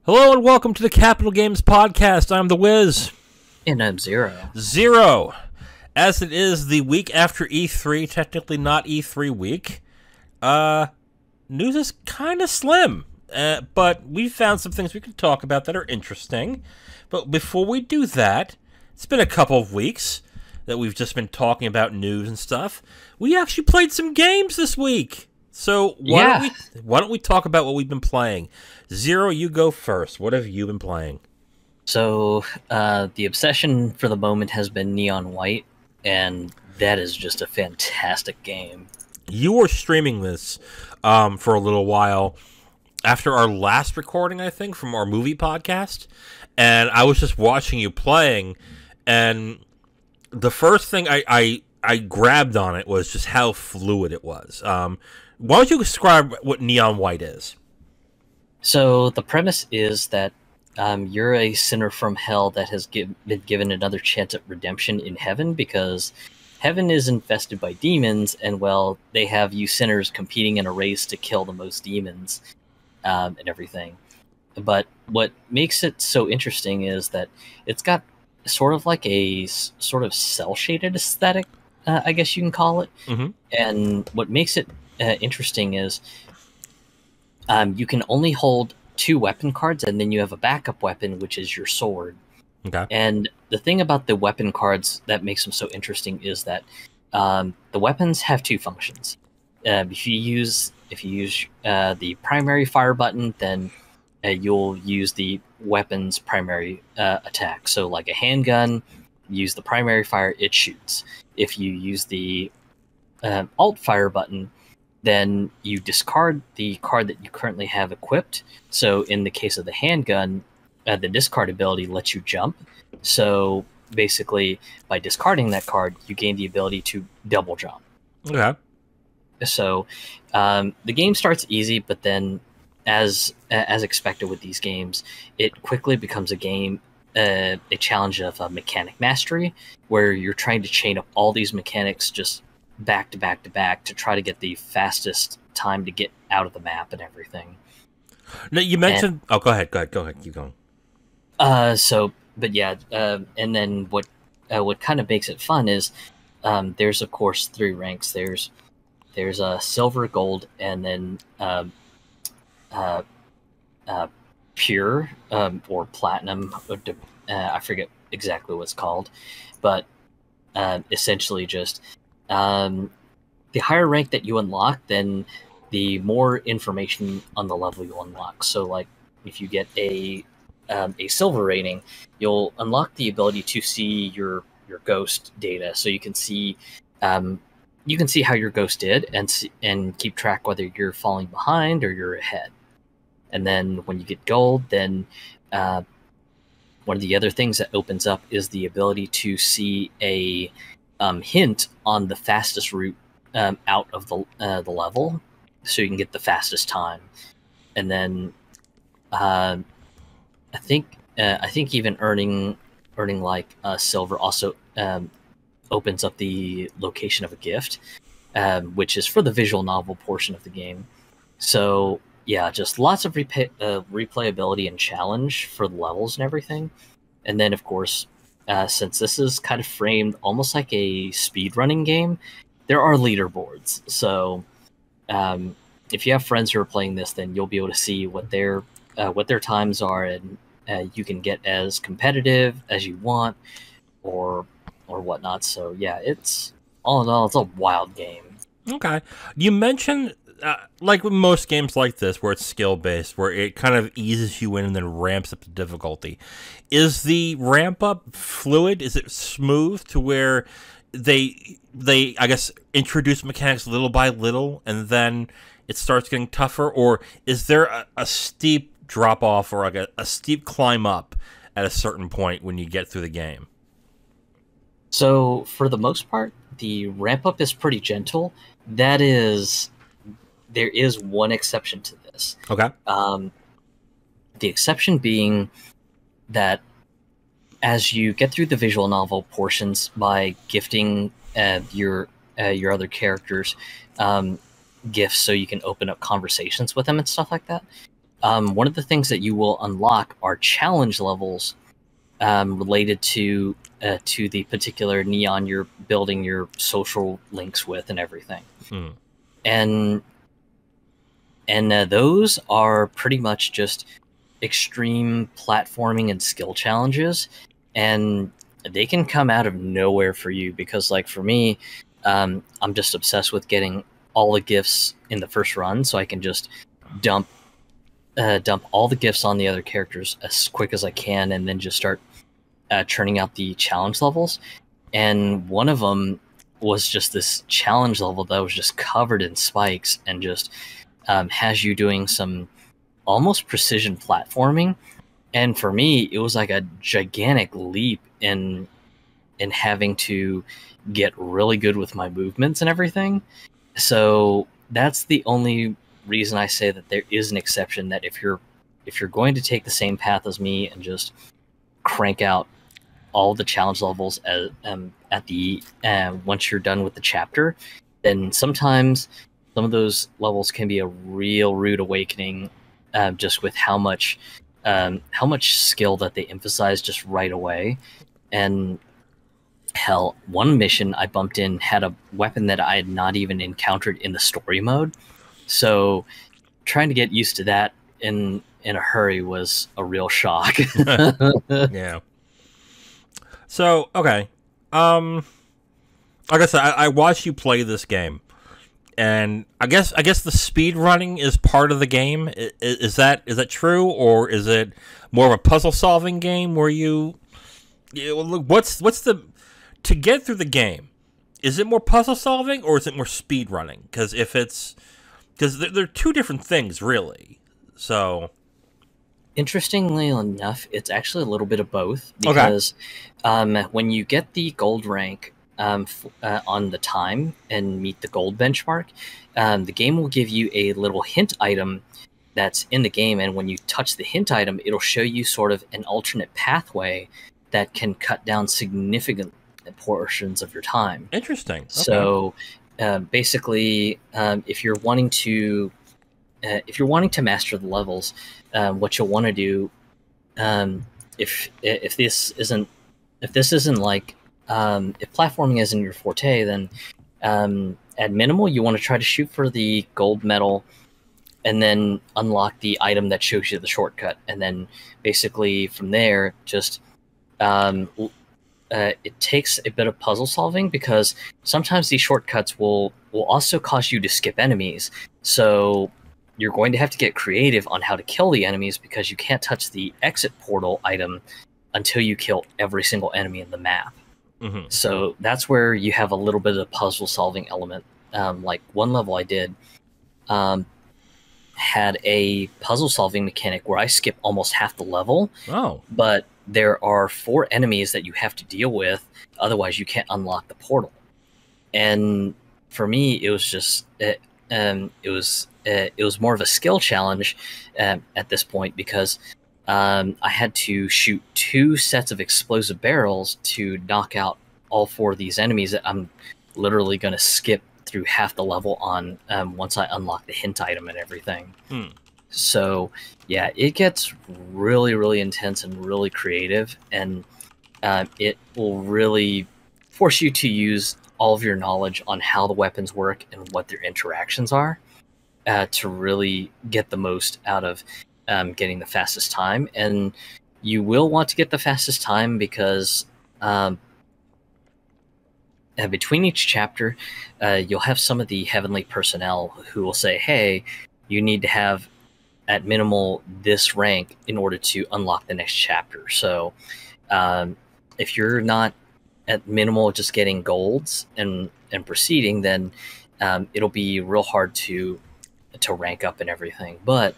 Hello and welcome to the Capital Games Podcast. I'm the Wiz. And I'm Zero. Zero. As it is the week after E3, technically not E3 week, news is kind of slim. But we found some things we can talk about that are interesting. But before we do that, it's been a couple of weeks that we've just been talking about news and stuff. We actually played some games this week. So why don't we talk about what we've been playing? Zero, you go first. What have you been playing? So the obsession for the moment has been Neon White, and that is just a fantastic game. You were streaming this for a little while after our last recording, I think, from our movie podcast, and I was just watching you playing, and the first thing I grabbed on it was just how fluid it was. Why don't you describe what Neon White is? So the premise is that you're a sinner from hell that has been given another chance at redemption in heaven because heaven is infested by demons, and, well, they have you sinners competing in a race to kill the most demons and everything. But what makes it so interesting is that it's got sort of like a sort of cel-shaded aesthetic, I guess you can call it. Mm-hmm. And what makes it interesting is you can only hold 2 weapon cards, and then you have a backup weapon, which is your sword. Okay. And the thing about the weapon cards that makes them so interesting is that the weapons have 2 functions. If you use the primary fire button, then you'll use the weapon's primary attack. So, like a handgun, use the primary fire, it shoots. If you use the alt fire button, then you discard the card that you currently have equipped. So in the case of the handgun, the discard ability lets you jump. So basically, by discarding that card, you gain the ability to double jump. Okay. So the game starts easy, but then, as expected with these games, it quickly becomes a challenge of mechanic mastery, where you're trying to chain up all these mechanics just back to back to back to try to get the fastest time to get out of the map and everything. Now, you mentioned... go ahead, keep going. And then what kind of makes it fun is there's, of course, 3 ranks. There's silver, gold, and then pure or platinum. I forget exactly what it's called, but essentially just the higher rank that you unlock, then the more information on the level you unlock. So, like, if you get a silver rating, you'll unlock the ability to see your ghost data, so you can see how your ghost did and keep track whether you're falling behind or you're ahead. And then when you get gold, then one of the other things that opens up is the ability to see a hint on the fastest route out of the level, so you can get the fastest time. And then I think even earning like silver also opens up the location of a gift, which is for the visual novel portion of the game. So yeah, just lots of replayability and challenge for the levels and everything. And then, of course, since this is kind of framed almost like a speedrunning game, there are leaderboards. So if you have friends who are playing this, then you'll be able to see what their times are, and you can get as competitive as you want or whatnot. So yeah, it's all in all, it's a wild game. Okay. You mentioned, like with most games like this, where it's skill-based, where it kind of eases you in and then ramps up the difficulty. Is the ramp-up fluid? Is it smooth to where they I guess, introduce mechanics little by little, and then it starts getting tougher? Or is there a steep drop-off or like a steep climb up at a certain point when you get through the game? So for the most part, the ramp-up is pretty gentle. There is one exception to this. Okay. The exception being that as you get through the visual novel portions by gifting your other characters gifts so you can open up conversations with them and stuff like that, one of the things that you will unlock are challenge levels related to the particular neon you're building your social links with and everything. And those are pretty much just extreme platforming and skill challenges, and they can come out of nowhere for you because, like, for me, I'm just obsessed with getting all the gifts in the first run so I can just dump all the gifts on the other characters as quick as I can, and then just start churning out the challenge levels. And one of them was just this challenge level that was just covered in spikes and just has you doing some almost precision platforming. And for me, it was like a gigantic leap in having to get really good with my movements and everything. So that's the only reason I say that there is an exception, that if you're going to take the same path as me and just crank out all the challenge levels at the once you're done with the chapter, then sometimes some of those levels can be a real rude awakening, just with how much skill that they emphasize just right away. And hell, one mission I bumped in had a weapon that I had not even encountered in the story mode, so trying to get used to that in a hurry was a real shock. Yeah. So, okay. Like I said, I watched you play this game, and I guess the speed running is part of the game. Is that true, or is it more of a puzzle solving game where what's the to get through the game? Is it more puzzle solving or is it more speed running? Because they're two different things, really. So, interestingly enough, it's actually a little bit of both, because when you get the gold rank on the time and meet the gold benchmark, the game will give you a little hint item that's in the game, and when you touch the hint item, it'll show you sort of an alternate pathway that can cut down significant portions of your time. Interesting. Okay. So basically, if you're wanting to master the levels, what you'll want to do, if platforming isn't your forte, then at minimal you want to try to shoot for the gold medal, and then unlock the item that shows you the shortcut, and then basically from there just it takes a bit of puzzle solving, because sometimes these shortcuts will also cause you to skip enemies. So you're going to have to get creative on how to kill the enemies, because you can't touch the exit portal item until you kill every single enemy in the map. Mm-hmm. So that's where you have a little bit of puzzle solving element. Like one level I did had a puzzle solving mechanic where I skip almost half the level. Oh. But there are 4 enemies that you have to deal with, otherwise you can't unlock the portal. And for me, it was just it was more of a skill challenge at this point, because I had to shoot 2 sets of explosive barrels to knock out all 4 of these enemies that I'm literally going to skip through half the level on once I unlock the hint item and everything. So yeah, it gets really, really intense and really creative, and it will really force you to use all of your knowledge on how the weapons work and what their interactions are, to really get the most out of getting the fastest time. And you will want to get the fastest time, because between each chapter, you'll have some of the heavenly personnel who will say, hey, you need to have at minimal this rank in order to unlock the next chapter. So if you're not at minimal just getting golds and proceeding, then it'll be real hard to rank up and everything. But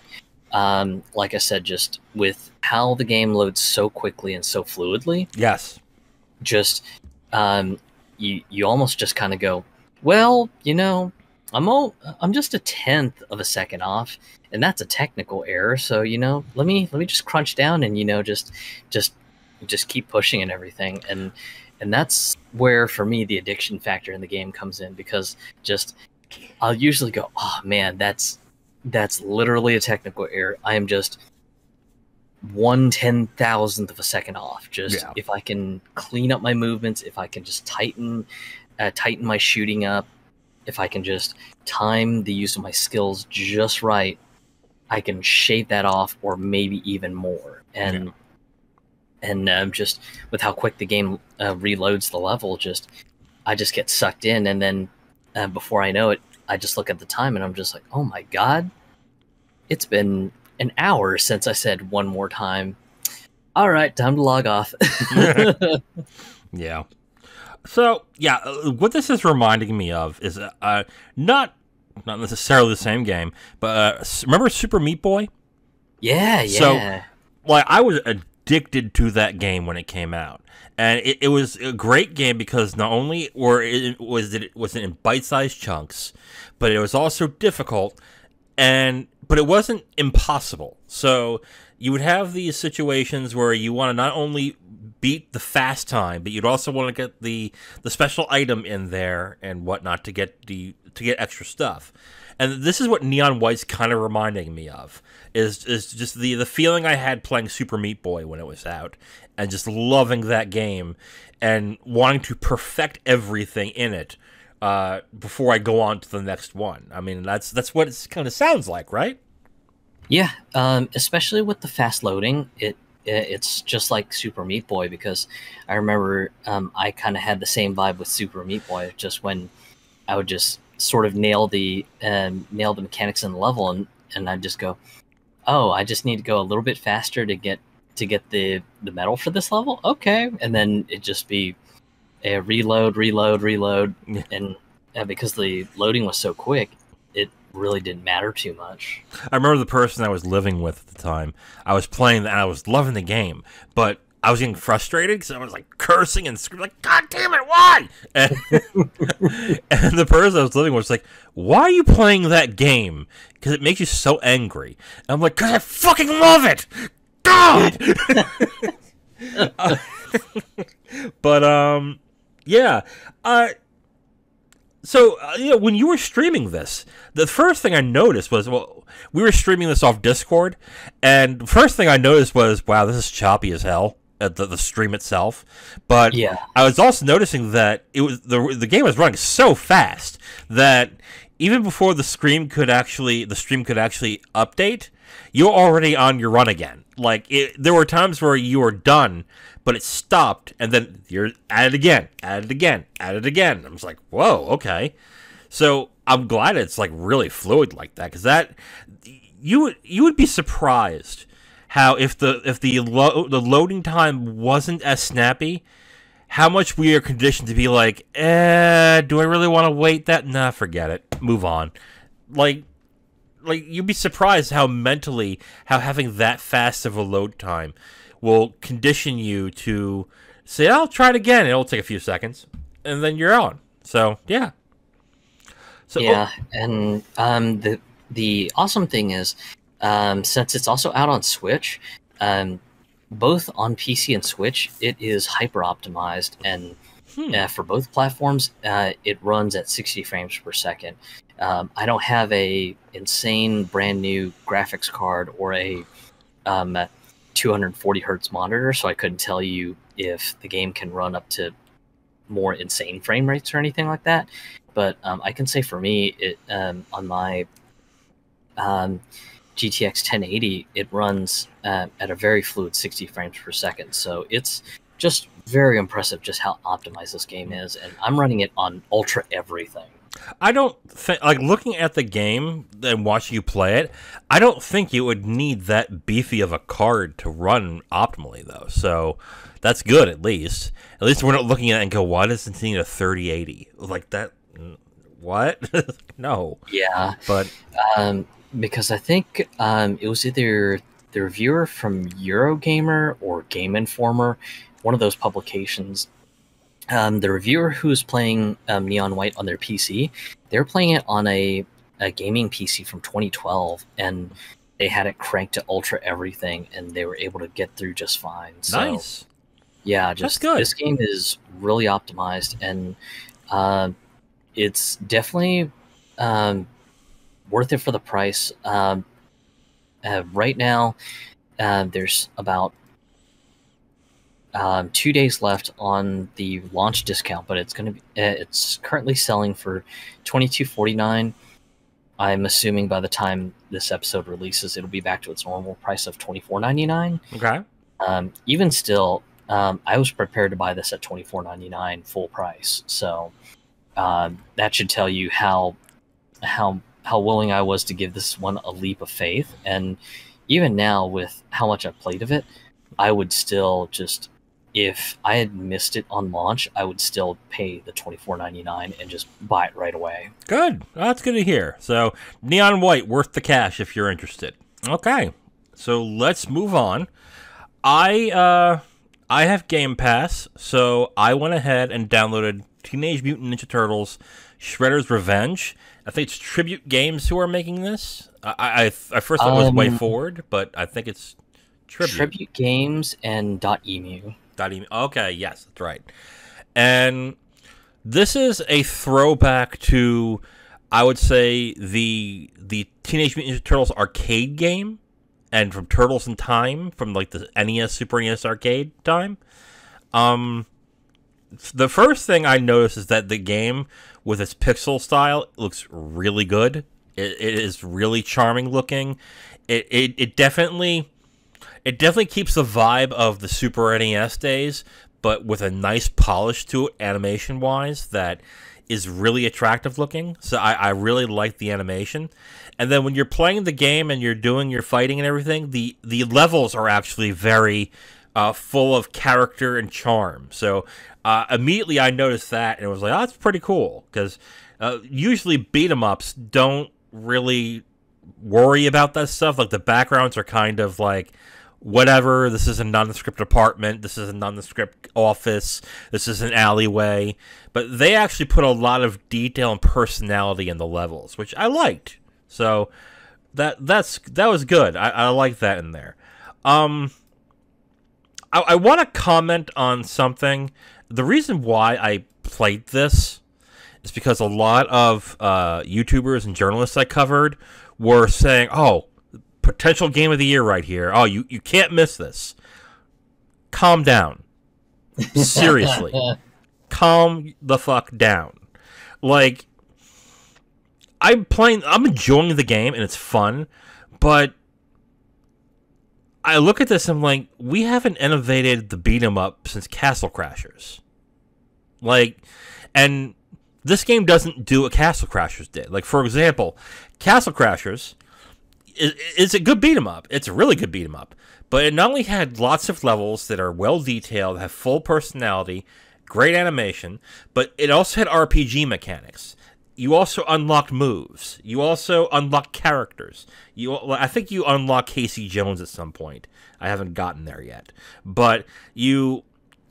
like I said, just with how the game loads so quickly and so fluidly, yes, just you almost just kind of go, well, I'm just a 1/10 of a second off, and that's a technical error. So let me just crunch down and just keep pushing and everything. And that's where, for me, the addiction factor in the game comes in, because just I'll usually go, oh man, that's that's literally a technical error. I am just 1/10,000th of a second off. Just Yeah. if I can clean up my movements, if I can just tighten my shooting up, if I can just time the use of my skills just right, I can shave that off, or maybe even more. And just with how quick the game reloads the level, I just get sucked in, and then before I know it, I just look at the time and I'm just like, oh my god, it's been an hour since I said one more time. All right, time to log off. Yeah. So, yeah, what this is reminding me of is not necessarily the same game, but remember Super Meat Boy? Yeah. So, like, I was addicted to that game when it came out. And it was a great game because not only was it in bite-sized chunks, but it was also difficult, but it wasn't impossible. So you would have these situations where you want to not only beat the fast time, but you'd also want to get the special item in there and whatnot to get extra stuff. And this is what Neon White's kind of reminding me of, is just the feeling I had playing Super Meat Boy when it was out, and just loving that game and wanting to perfect everything in it before I go on to the next one. I mean, that's what it kind of sounds like, right? Yeah, especially with the fast loading, it's just like Super Meat Boy, because I remember I kind of had the same vibe with Super Meat Boy, just when I would just sort of nail the mechanics in the level, and I'd just go, oh, I just need to go a little bit faster to get the medal for this level. Okay, and then it'd just be a reload, Yeah. and because the loading was so quick, it really didn't matter too much. I remember the person I was living with at the time. I was playing that, and I was loving the game, but I was getting frustrated because I was like cursing and screaming, like, "God damn it, why?" And, and the person I was living with was like, "Why are you playing that game? Because it makes you so angry." And I'm like, "Because I fucking love it, God!" But yeah. So, when you were streaming this, the first thing I noticed was, we were streaming this off Discord, and the first thing I noticed was, wow, this is choppy as hell at the stream itself. But Yeah. I was also noticing that it was the game was running so fast that even before the stream could actually update, you're already on your run again. Like, there were times where you were done, but it stopped, and then you're at it again. I was like, whoa, okay. So I'm glad it's like really fluid like that, because that you would be surprised how if the loading time wasn't as snappy, how much we are conditioned to be like, do I really want to wait that? Nah, forget it. Move on. Like you'd be surprised how having that fast of a load time will condition you to say, I'll try it again. It'll take a few seconds, and then you're on. So, yeah. So, Yeah, and the awesome thing is, since it's also out on Switch, both on PC and Switch, it is hyper optimized, and for both platforms, it runs at 60 frames per second. I don't have a insane brand new graphics card or a 240 hertz monitor, so I couldn't tell you if the game can run up to more insane frame rates or anything like that. But I can say for me, it on my GTX 1080, it runs at a very fluid 60 frames per second. So it's just very impressive just how optimized this game is, and I'm running it on ultra everything. I don't think, like, looking at the game and watching you play it, I don't think you would need that beefy of a card to run optimally, though. So that's good, at least. At least we're not looking at it and go, why doesn't it need a 3080? Like that, what? No. Yeah. But because I think it was either the reviewer from Eurogamer or Game Informer, one of those publications. The reviewer who was playing Neon White on their PC, they were playing it on a gaming PC from 2012, and they had it cranked to ultra everything, and they were able to get through just fine. So, nice. Yeah, That's good. This game is really optimized, and it's definitely worth it for the price. Right now, there's about 2 days left on the launch discount, but it's currently selling for $22.49. I'm assuming by the time this episode releases, it'll be back to its normal price of $24.99. Okay. Even still, I was prepared to buy this at $24.99 full price. So that should tell you how willing I was to give this one a leap of faith. And even now, with how much I've played of it, I would still just, if I had missed it on launch, I would still pay the $24.99 and just buy it right away. Good. Well, that's good to hear. So, Neon White, worth the cash if you're interested. Okay. So, let's move on. I have Game Pass, so I went ahead and downloaded Teenage Mutant Ninja Turtles Shredder's Revenge. I think it's Tribute Games who are making this. I first thought it was Way Forward, but I think it's Tribute. Tribute Games and .emu. Okay, yes, that's right. And this is a throwback to, I would say, the Teenage Mutant Ninja Turtles arcade game, and from Turtles in Time, from like the NES, Super NES arcade time. The first thing I noticed is that the game, with its pixel style, looks really good. It is really charming looking. It definitely keeps the vibe of the Super NES days, but with a nice polish to it, animation-wise, that is really attractive looking. So I really like the animation. And then when you're playing the game and you're doing your fighting and everything, the levels are actually very full of character and charm. So immediately I noticed that, and it was like, oh, that's pretty cool. Because usually beat-em-ups don't really worry about that stuff. Like, the backgrounds are kind of like, whatever, this is a nondescript apartment, this is a nondescript office, this is an alleyway. But they actually put a lot of detail and personality in the levels, which I liked. So that was good. I like that in there. I want to comment on something. The reason why I played this is because a lot of YouTubers and journalists I covered were saying, oh, potential game of the year right here. Oh, you can't miss this. Calm down. Seriously. Calm the fuck down. Like, I'm enjoying the game and it's fun, but I look at this and I'm like, we haven't innovated the beat 'em up since Castle Crashers. Like, and this game doesn't do what Castle Crashers did. Like, for example, Castle Crashers is a good beat 'em up. It's a really good beat 'em up. But it not only had lots of levels that are well detailed, have full personality, great animation, but it also had RPG mechanics. You also unlocked moves. You also unlocked characters. I think you unlock Casey Jones at some point. I haven't gotten there yet. But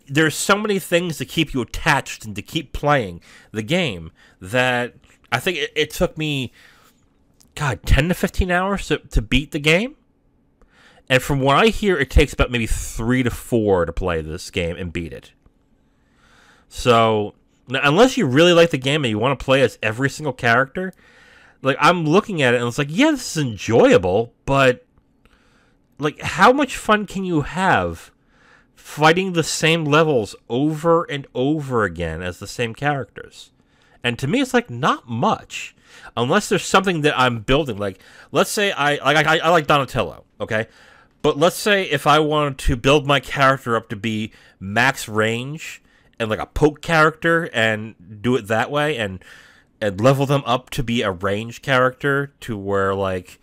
there's so many things to keep you attached and to keep playing the game that I think it took me, 10 to 15 hours to beat the game. And from what I hear, it takes about maybe 3 to 4 to play this game and beat it. So, unless you really like the game and you want to play as every single character, like, I'm looking at it and it's like, yeah, this is enjoyable, but, like, how much fun can you have fighting the same levels over and over again as the same characters? And to me, it's like, not much. Unless there's something that I'm building. Like, let's say I like Donatello, okay? But let's say if I wanted to build my character up to be max range and like a poke character and do it that way and level them up to be a range character to where, like,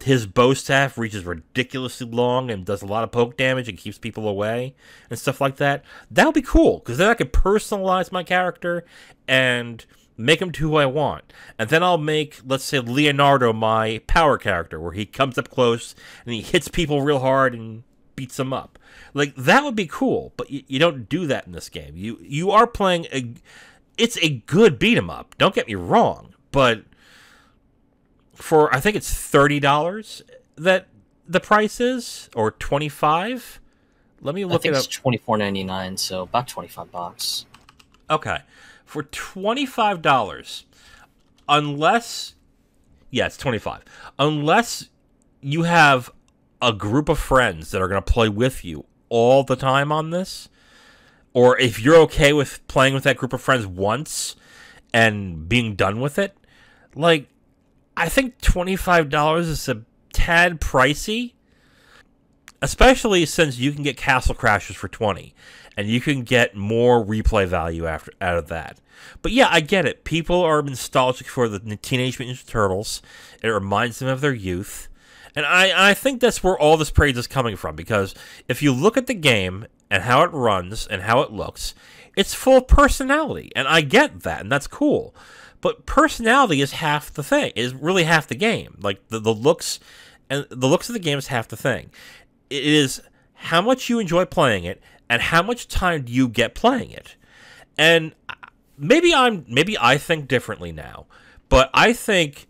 his bow staff reaches ridiculously long and does a lot of poke damage and keeps people away and stuff like that, that would be cool, because then I could personalize my character and make him to who I want. And then I'll make, let's say, Leonardo my power character, where he comes up close and he hits people real hard and beats them up. Like, that would be cool, but you don't do that in this game. You are playing it's a good beat 'em up, don't get me wrong, but for, I think it's $30 that the price is, or $25. Let me look it up. I think it's $24.99, so about $25. Okay. For $25, unless Yeah, it's 25. Unless you have a group of friends that are going to play with you all the time on this, or if you're okay with playing with that group of friends once and being done with it, like, I think $25 is a tad pricey, especially since you can get Castle Crashers for $20, and you can get more replay value out of that. But yeah, I get it. People are nostalgic for the Teenage Mutant Ninja Turtles. It reminds them of their youth. And I think that's where all this praise is coming from, because if you look at the game and how it runs and how it looks, it's full of personality. And I get that, and that's cool. But personality is half the thing, is really half the game. Like, the looks, and the looks of the game is half the thing. It is how much you enjoy playing it, and how much time do you get playing it. And maybe I think differently now, but I think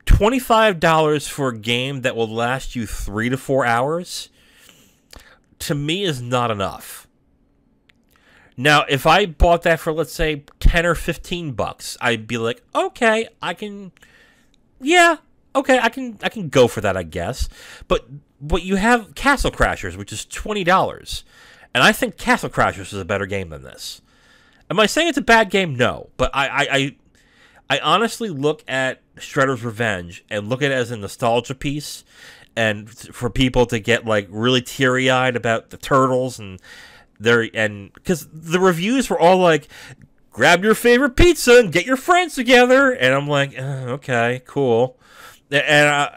$25 for a game that will last you 3 to 4 hours, to me, is not enough. Now, if I bought that for, let's say, 10 or 15 bucks, I'd be like, okay, I can go for that, I guess. But you have Castle Crashers, which is $20, and I think Castle Crashers is a better game than this. Am I saying it's a bad game? No, but I honestly look at Shredder's Revenge and look at it as a nostalgia piece, and for people to get like really teary-eyed about the Turtles and because the reviews were all like, grab your favorite pizza and get your friends together, and I'm like, okay, cool, and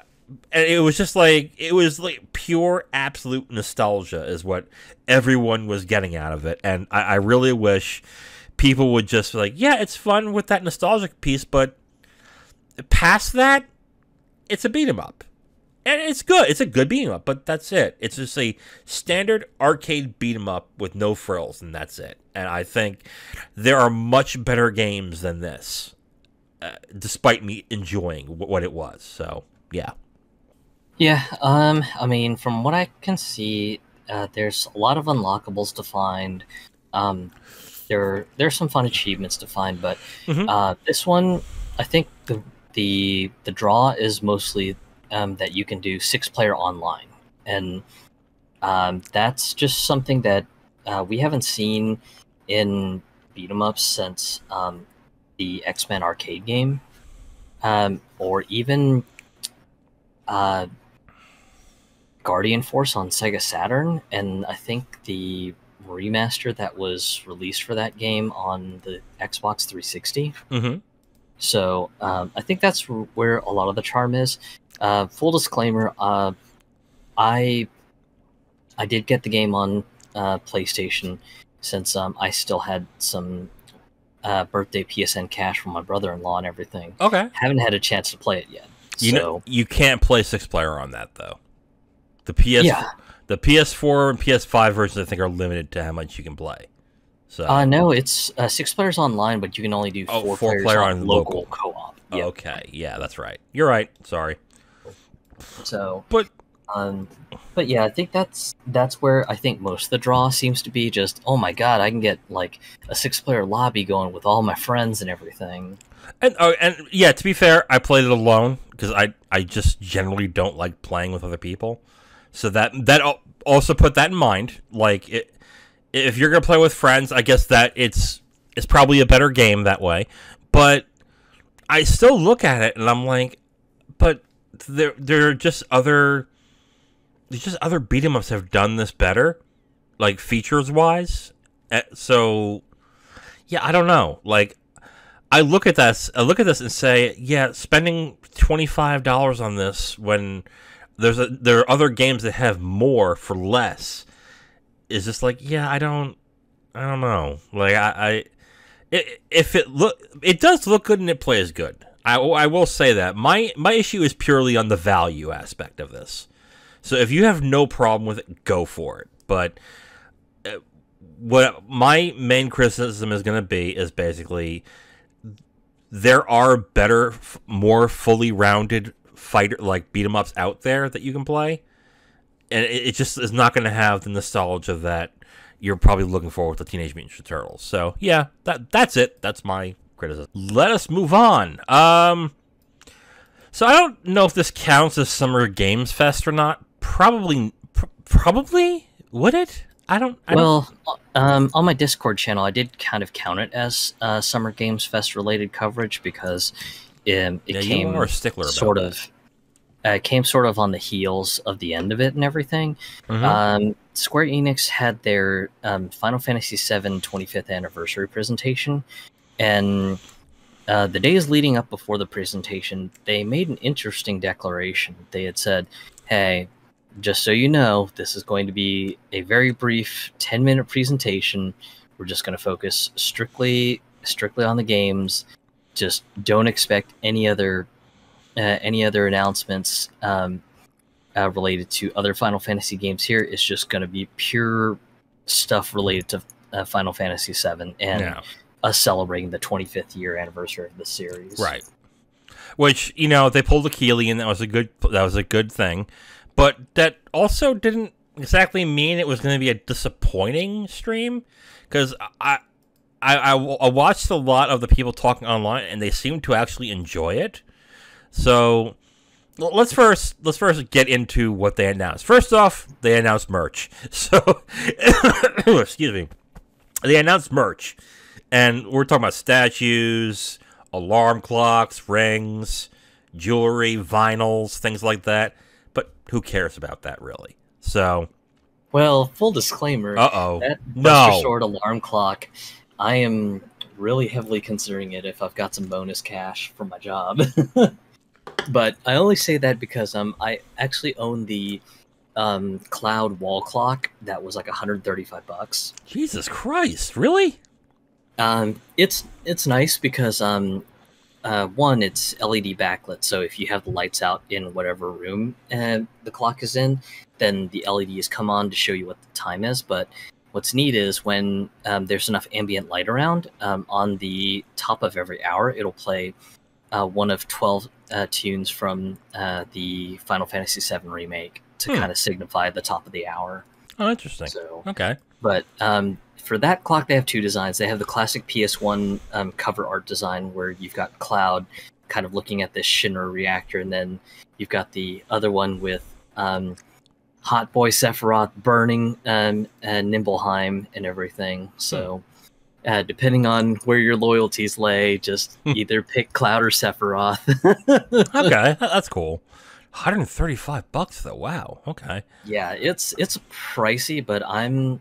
it was just like, it was like pure absolute nostalgia is what everyone was getting out of it, and I really wish people would just be like, yeah, it's fun with that nostalgic piece, but past that, it's a beat 'em up. And it's good. It's a good beat 'em up, but that's it. It's just a standard arcade beat 'em up with no frills, and that's it. And I think there are much better games than this, despite me enjoying what it was. So, yeah. Yeah, I mean, from what I can see, there's a lot of unlockables to find. There's some fun achievements to find, but this one, I think the draw is mostly that you can do 6-player online, and that's just something that we haven't seen in beat 'em ups since the X-Men arcade game, or even Guardian Force on Sega Saturn, and I think the remaster that was released for that game on the Xbox 360. So I think that's where a lot of the charm is. Full disclaimer, I did get the game on PlayStation, since I still had some birthday PSN cash from my brother-in-law and everything. Okay. Haven't had a chance to play it yet. You can't play 6-player on that, though. The PS4 and PS5 versions, I think, are limited to how much you can play. So no, it's 6 players online, but you can only do 4 players on local co-op. Yep. Okay, yeah, that's right. You're right. Sorry. So, but yeah, I think that's where I think most of the draw seems to be. Just, oh my god, I can get like a 6-player lobby going with all my friends and everything. And yeah, to be fair, I played it alone because I just generally don't like playing with other people. So that also put that in mind. Like, if you're gonna play with friends, I guess that it's probably a better game that way. But I still look at it and I'm like, but there are just other beat 'em ups have done this better, like features wise. So yeah, I don't know. Like, I look at this and say, yeah, spending $25 on this when there are other games that have more for less is just like, yeah, I don't know. Like, it does look good and it plays good. I will say that. My issue is purely on the value aspect of this. So if you have no problem with it, go for it. But what my main criticism is going to be is basically there are better, more fully rounded fighter like beat 'em ups out there that you can play, and it just is not going to have the nostalgia that you're probably looking for with the Teenage Mutant Ninja Turtles. So yeah, that's it. That's my criticism. Let us move on. So I don't know if this counts as Summer Games Fest or not. Probably would it? I don't. On my Discord channel, I did kind of count it as Summer Games Fest related coverage because it you are a stickler about came sort of on the heels of the end of it and everything. Square Enix had their Final Fantasy VII 25th anniversary presentation, and the days leading up before the presentation, they made an interesting declaration. They had said, hey, just so you know, this is going to be a very brief 10-minute presentation. We're just going to focus strictly on the games. Just don't expect any other announcements related to other Final Fantasy games here. It's just going to be pure stuff related to Final Fantasy VII and us celebrating the 25th year anniversary of the series. Right. Which, they pulled a Keeley, and that was a good thing. But that also didn't exactly mean it was going to be a disappointing stream, because I watched a lot of the people talking online, and they seemed to actually enjoy it. So let's first get into what they announced. First off, they announced merch. So excuse me, they announced merch, and we're talking about statues, alarm clocks, rings, jewelry, vinyls, things like that. But who cares about that, really? So, well, full disclaimer. That Buster Sword alarm clock, I am really heavily considering it if I've got some bonus cash for my job. But I only say that because I actually own the Cloud wall clock that was like $135. Jesus Christ, really? It's nice because one, it's LED backlit, so if you have the lights out in whatever room the clock is in, then the LEDs come on to show you what the time is. But what's neat is when there's enough ambient light around, on the top of every hour, it'll play one of 12 tunes from the Final Fantasy VII Remake to kind of signify the top of the hour. Oh, interesting. So, okay. But for that clock, they have two designs. They have the classic PS1 cover art design where you've got Cloud kind of looking at this Shinra reactor, and then you've got the other one with Hot Boy Sephiroth burning Nibelheim and everything. So depending on where your loyalties lay, just either pick Cloud or Sephiroth. Okay, that's cool. $135 though. Wow. Okay. Yeah, it's pricey, but I'm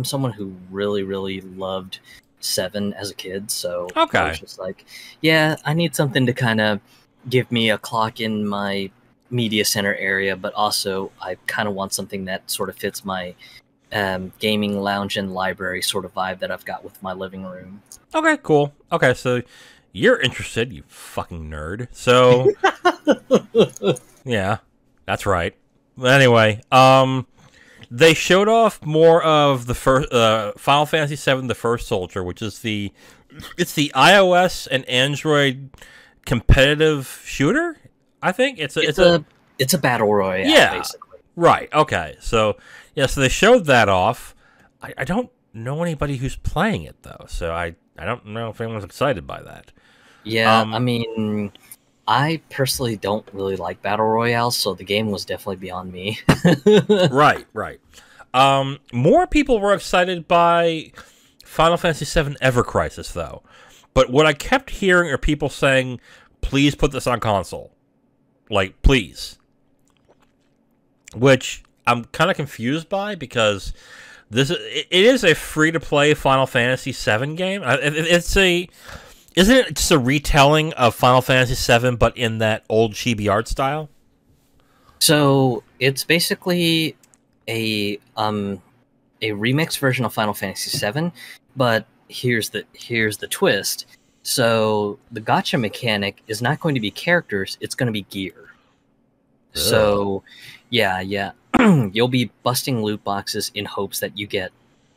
someone who really, really loved 7 as a kid, so I was just like, yeah, I need something to kind of give me a clock in my media center area, but also I kind of want something that sort of fits my gaming lounge and library sort of vibe that I've got with my living room. Okay, cool. Okay, so you're interested, you fucking nerd. So, yeah, that's right. But anyway, they showed off more of the first Final Fantasy VII: The First Soldier, which is the iOS and Android competitive shooter. I think it's a battle royale. Yeah, basically. Right. Okay. So so they showed that off. I don't know anybody who's playing it though, so I don't know if anyone's excited by that. Yeah, I mean, I personally don't really like battle royales, so the game was definitely beyond me. Right. More people were excited by Final Fantasy VII Ever Crisis, though. But what I kept hearing are people saying, please put this on console. Like, please. Which I'm kind of confused by, because it is a free-to-play Final Fantasy VII game. Isn't it just a retelling of Final Fantasy VII, but in that old chibi art style? So it's basically a remix version of Final Fantasy VII, but here's the twist. So the gacha mechanic is not going to be characters; it's going to be gear. Ugh. So, yeah, you'll be busting loot boxes in hopes that you get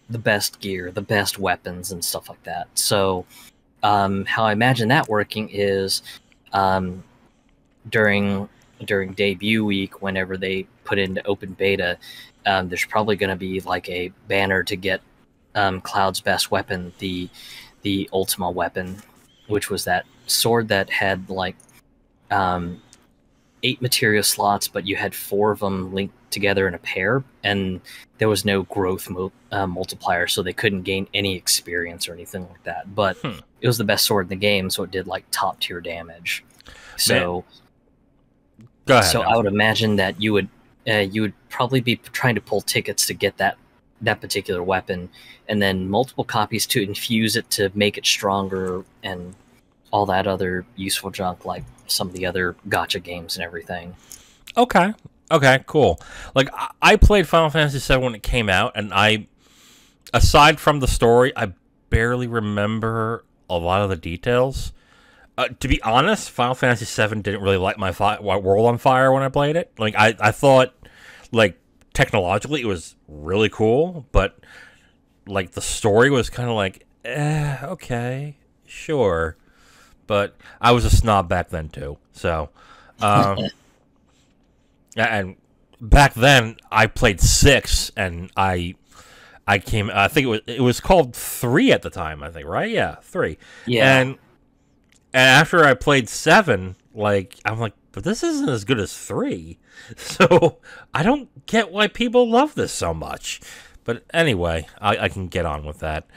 the best gear, the best weapons, and stuff like that. So, how I imagine that working is during debut week, whenever they put into open beta, there's probably going to be like a banner to get Cloud's best weapon, the Ultima Weapon, which was that sword that had like um, 8 material slots, but you had 4 of them linked together in a pair, and there was no growth multiplier, so they couldn't gain any experience or anything like that. But it was the best sword in the game, so it did like top tier damage. So, go ahead. So I would imagine that you would probably be trying to pull tickets to get that particular weapon, and then multiple copies to infuse it to make it stronger, and all that other useful junk like some of the other gacha games and everything. Okay, cool. Like, I played Final Fantasy VII when it came out, and aside from the story, I barely remember a lot of the details. To be honest, Final Fantasy VII didn't really light my world on fire when I played it. Like, I thought, like, technologically it was really cool, but, like, the story was kind of like, okay, sure. But I was a snob back then, too. So, and back then, I played 6, and I think it was called 3 at the time, I think, right? Yeah, 3. Yeah. And after I played 7, like, I'm like, but this isn't as good as 3. So I don't get why people love this so much. But anyway, I can get on with that.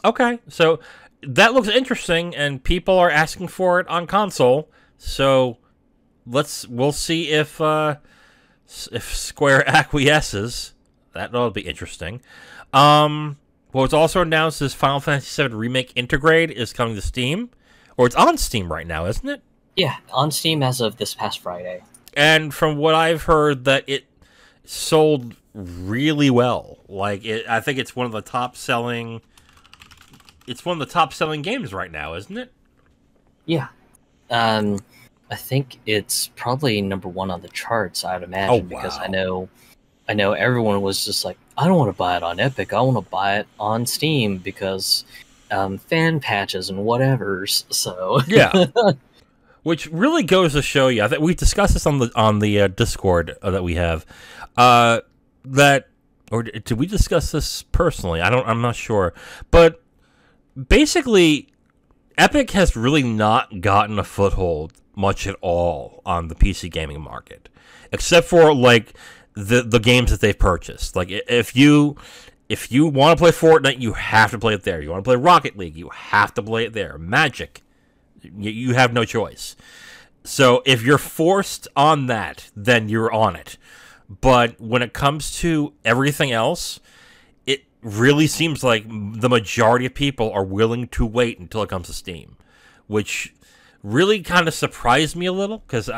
Okay, so that looks interesting, and people are asking for it on console. So we'll see if Square acquiesces. That'll be interesting. What's also announced is Final Fantasy VII Remake Intergrade is coming to Steam. Or it's on Steam right now, isn't it? Yeah, on Steam as of this past Friday. And from what I've heard, that it sold really well. Like, I think it's one of the top selling... It's one of the top selling games right now, isn't it? Yeah. I think it's probably number 1 on the charts, I'd imagine, because I know everyone was just like, I don't want to buy it on Epic, I want to buy it on Steam because fan patches and whatever's. So yeah, which really goes to show you. I think we discussed this on the Discord that we have. That, or did we discuss this personally? I'm not sure, but basically, Epic has really not gotten a foothold much at all on the PC gaming market, except for like the games that they've purchased. Like, if you want to play Fortnite, you have to play it there. You want to play Rocket League, you have to play it there. Magic, you have no choice. So if you're forced on that, then you're on it. But when it comes to everything else, it really seems like the majority of people are willing to wait until it comes to Steam, which really kind of surprised me a little, because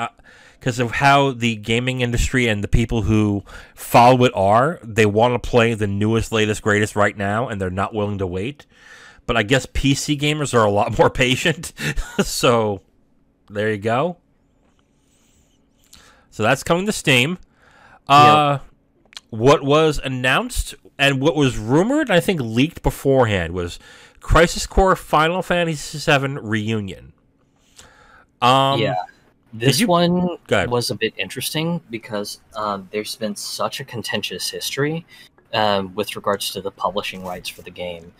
of how the gaming industry and the people who follow it are. They want to play the newest, latest, greatest right now, and they're not willing to wait. But I guess PC gamers are a lot more patient. So there you go. So that's coming to Steam. Yep. What was announced and what was rumored, I think leaked beforehand, was Crisis Core Final Fantasy VII Reunion. Yeah. This one was a bit interesting because there's been such a contentious history with regards to the publishing rights for the game.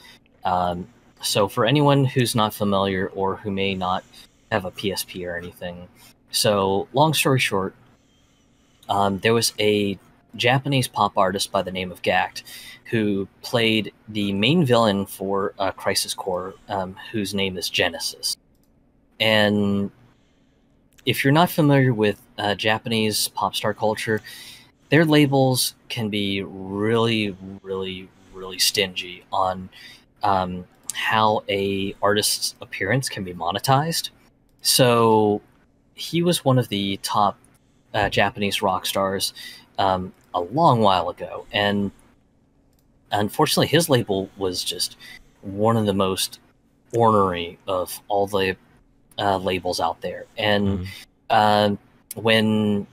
So for anyone who's not familiar or who may not have a PSP or anything, so long story short, there was a Japanese pop artist by the name of Gact who played the main villain for Crisis Core, whose name is Genesis. And if you're not familiar with Japanese pop star culture, their labels can be really, really, really stingy on how a artist's appearance can be monetized. So he was one of the top Japanese rock stars a long while ago, and unfortunately his label was just one of the most ornery of all the labels out there. And when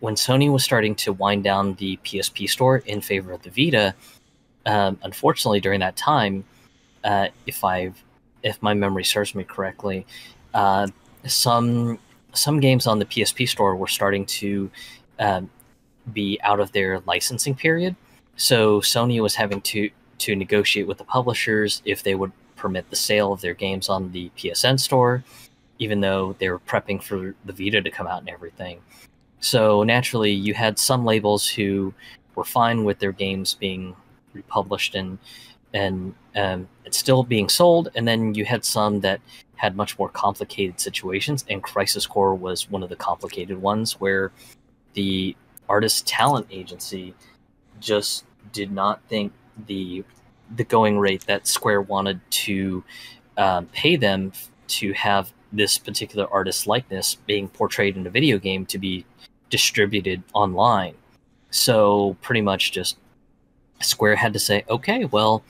Sony was starting to wind down the PSP store in favor of the Vita, unfortunately during that time, if my memory serves me correctly, some games on the PSP store were starting to be out of their licensing period. So Sony was having to negotiate with the publishers if they would permit the sale of their games on the PSN store, even though they were prepping for the Vita to come out and everything. So naturally, you had some labels who were fine with their games being republished and it's still being sold, and then you had some that had much more complicated situations, and Crisis Core was one of the complicated ones where the artist talent agency just did not think the going rate that Square wanted to pay them to have this particular artist's likeness being portrayed in a video game to be distributed online. So pretty much just Square had to say, okay, well,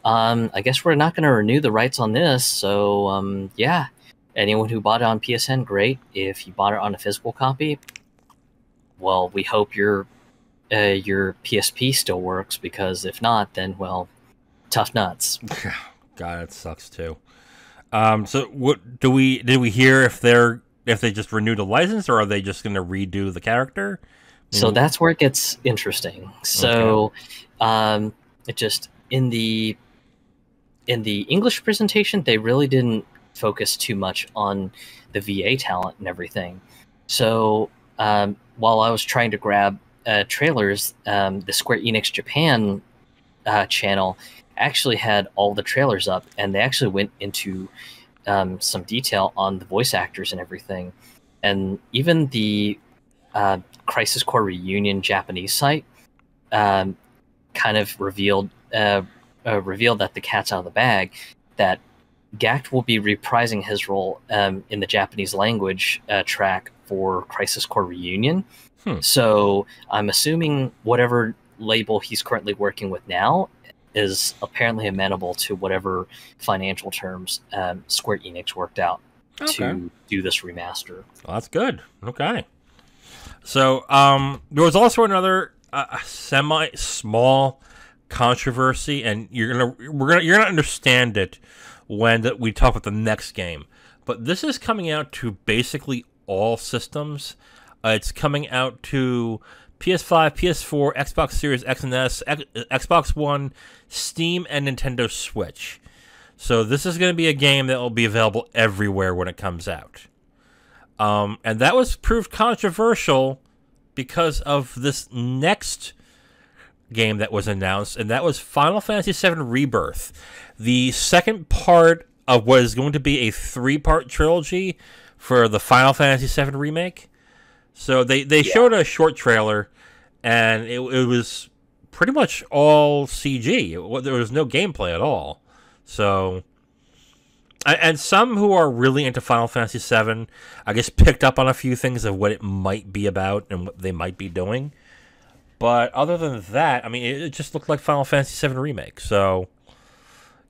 I guess we're not going to renew the rights on this. So yeah, anyone who bought it on PSN, great. If you bought it on a physical copy, well, we hope your PSP still works, because if not, then, well, tough nuts. God, it sucks too. So what did we hear if they just renewed the license, or are they just going to redo the character? So that's where it gets interesting. So it just in the English presentation, they really didn't focus too much on the VA talent and everything. So while I was trying to grab trailers, the Square Enix Japan channel actually had all the trailers up, and they actually went into some detail on the voice actors and everything. And even the Crisis Core Reunion Japanese site kind of revealed that the cat's out of the bag, that Gact will be reprising his role in the Japanese language track for Crisis Core Reunion. So I'm assuming whatever label he's currently working with now is apparently amenable to whatever financial terms Square Enix worked out to do this remaster. Well, that's good. Okay. So there was also another semi-small controversy, and you're gonna understand it when we talk about the next game. But this is coming out to basically all systems. It's coming out to PS5, PS4, Xbox Series X and S, Xbox One, Steam, and Nintendo Switch. So this is going to be a game that will be available everywhere when it comes out. And that was proved controversial because of this next game that was announced, and that was Final Fantasy VII Rebirth, the second part of what is going to be a 3-part trilogy for the Final Fantasy VII Remake. So they showed a short trailer, and it was pretty much all CG. There was no gameplay at all. So, and some who are really into Final Fantasy VII, I guess, picked up on a few things of what it might be about and what they might be doing. But other than that, I mean, it just looked like Final Fantasy VII Remake. So,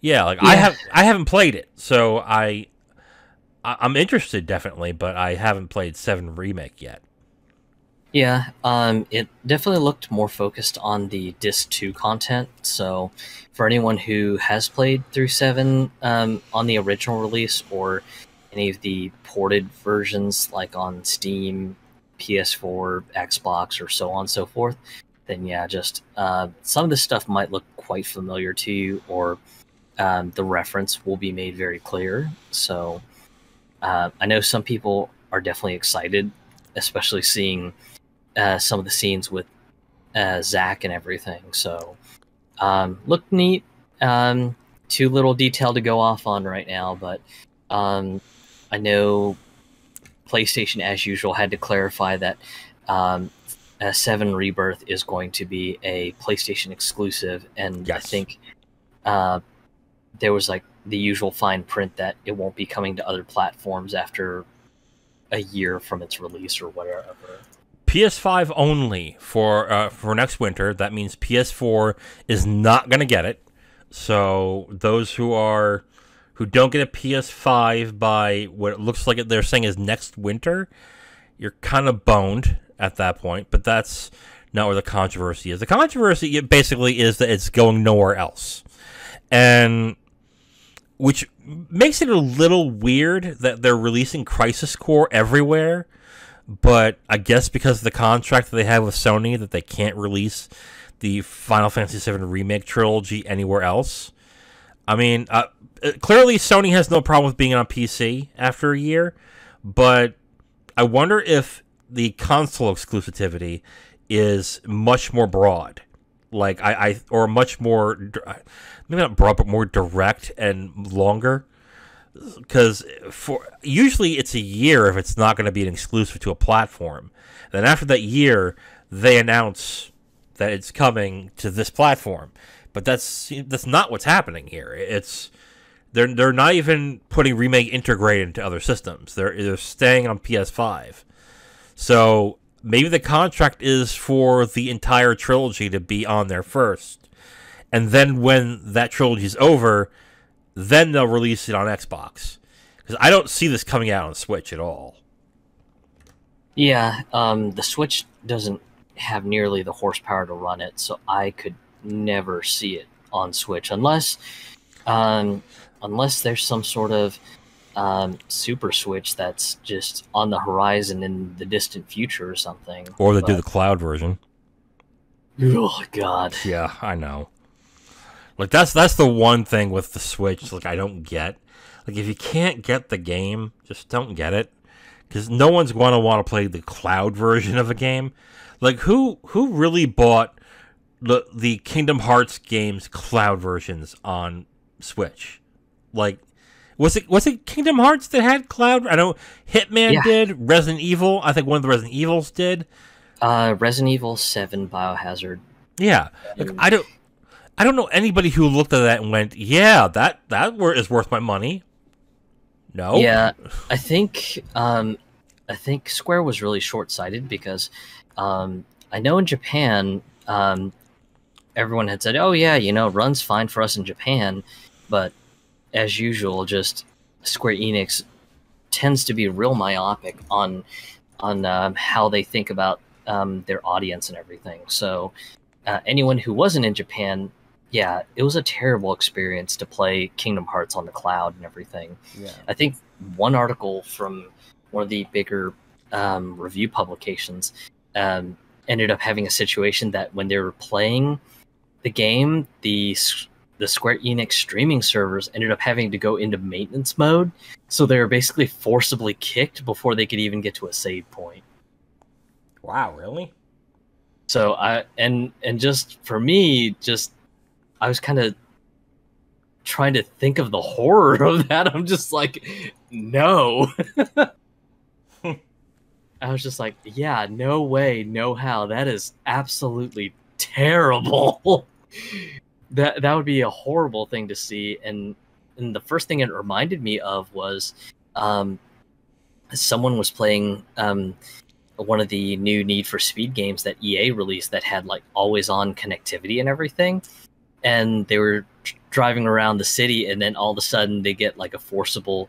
yeah, I haven't played it, so I'm interested definitely, but I haven't played 7 Remake yet. Yeah, it definitely looked more focused on the Disc 2 content. So for anyone who has played through 7 on the original release, or any of the ported versions like on Steam, PS4, Xbox, or so on and so forth, then yeah, just some of this stuff might look quite familiar to you, or the reference will be made very clear. So I know some people are definitely excited, especially seeing some of the scenes with Zack and everything. So looked neat. Too little detail to go off on right now, but I know PlayStation, as usual, had to clarify that 7 Rebirth is going to be a PlayStation exclusive, and yes. I think there was like the usual fine print that it won't be coming to other platforms after a year from its release or whatever. PS5 only for next winter. That means PS4 is not going to get it. So those who don't get a PS5 by what it looks like they're saying is next winter, you're kind of boned at that point. But that's not where the controversy is. The controversy basically is that it's going nowhere else, and which makes it a little weird that they're releasing Crisis Core everywhere. But I guess because of the contract that they have with Sony, that they can't release the Final Fantasy VII Remake trilogy anywhere else. I mean, clearly Sony has no problem with being on PC after a year, but I wonder if the console exclusivity is much more broad, like or much more, maybe not broad, but more direct and longer. Because for usually it's a year if it's not going to be an exclusive to a platform. Then after that year, they announce that it's coming to this platform. But that's not what's happening here. It's they're not even putting Remake integrated into other systems. They're staying on PS5. So maybe the contract is for the entire trilogy to be on there first, and then when that trilogy is over, then they'll release it on Xbox. Because I don't see this coming out on Switch at all. Yeah, the Switch doesn't have nearly the horsepower to run it, so I could never see it on Switch unless there's some sort of Super Switch that's just on the horizon in the distant future or something. Or they do the cloud version. Oh God. Yeah, I know. Like that's the one thing with the Switch. Like I don't get. Like if you can't get the game, just don't get it. Because no one's going to want to play the cloud version of a game. Like who really bought the Kingdom Hearts games cloud versions on Switch? Like was it Kingdom Hearts that had cloud? I know Hitman did. Resident Evil. I think one of the Resident Evils did. Resident Evil 7 Biohazard. Yeah. Like I don't know anybody who looked at that and went, "Yeah, that is worth my money." No. Yeah, I think Square was really short-sighted because I know in Japan everyone had said, "Oh yeah, runs fine for us in Japan," but as usual, just Square Enix tends to be real myopic on how they think about their audience and everything. So anyone who wasn't in Japan, yeah, it was a terrible experience to play Kingdom Hearts on the cloud and everything. Yeah. I think one article from one of the bigger review publications ended up having a situation that when they were playing the game, the Square Enix streaming servers ended up having to go into maintenance mode, so they were basically forcibly kicked before they could even get to a save point. Wow, really? So just for me, I was kind of trying to think of the horror of that. I'm just like, no. I was just like, yeah, no way, no how. That is absolutely terrible. That would be a horrible thing to see. And the first thing it reminded me of was someone was playing one of the new Need for Speed games that EA released that had like always on connectivity and everything. And they were driving around the city, and then all of a sudden they get like a forcible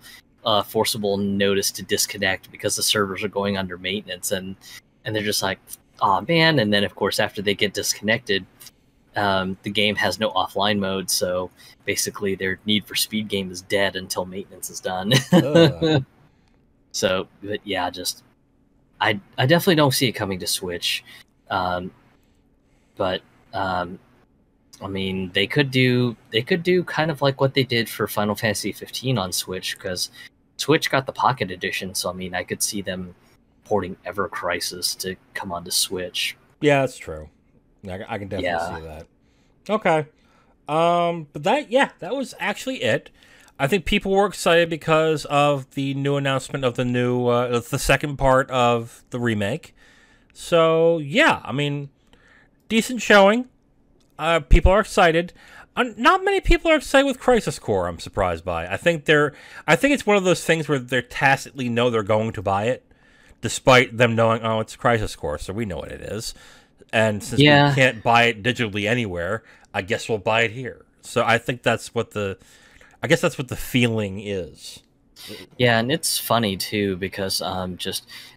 notice to disconnect because the servers are going under maintenance, and they're just like, oh man. And then of course after they get disconnected, the game has no offline mode, so basically their Need for Speed game is dead until maintenance is done. So, but yeah, I definitely don't see it coming to Switch, but I mean, they could do kind of like what they did for Final Fantasy 15 on Switch, because Switch got the Pocket Edition, so I mean, I could see them porting Ever Crisis to come onto Switch. Yeah, that's true. I can definitely see that. Okay. But that was actually it. I think people were excited because of the new announcement of the new, the second part of the remake. So, yeah, I mean, decent showing. People are excited. Not many people are excited with Crisis Core, I'm surprised by. I think it's one of those things where they tacitly know they're going to buy it, despite them knowing, oh, it's Crisis Core, so we know what it is. And since we can't buy it digitally anywhere, I guess we'll buy it here. So I think that's what the feeling is. Yeah, and it's funny too because I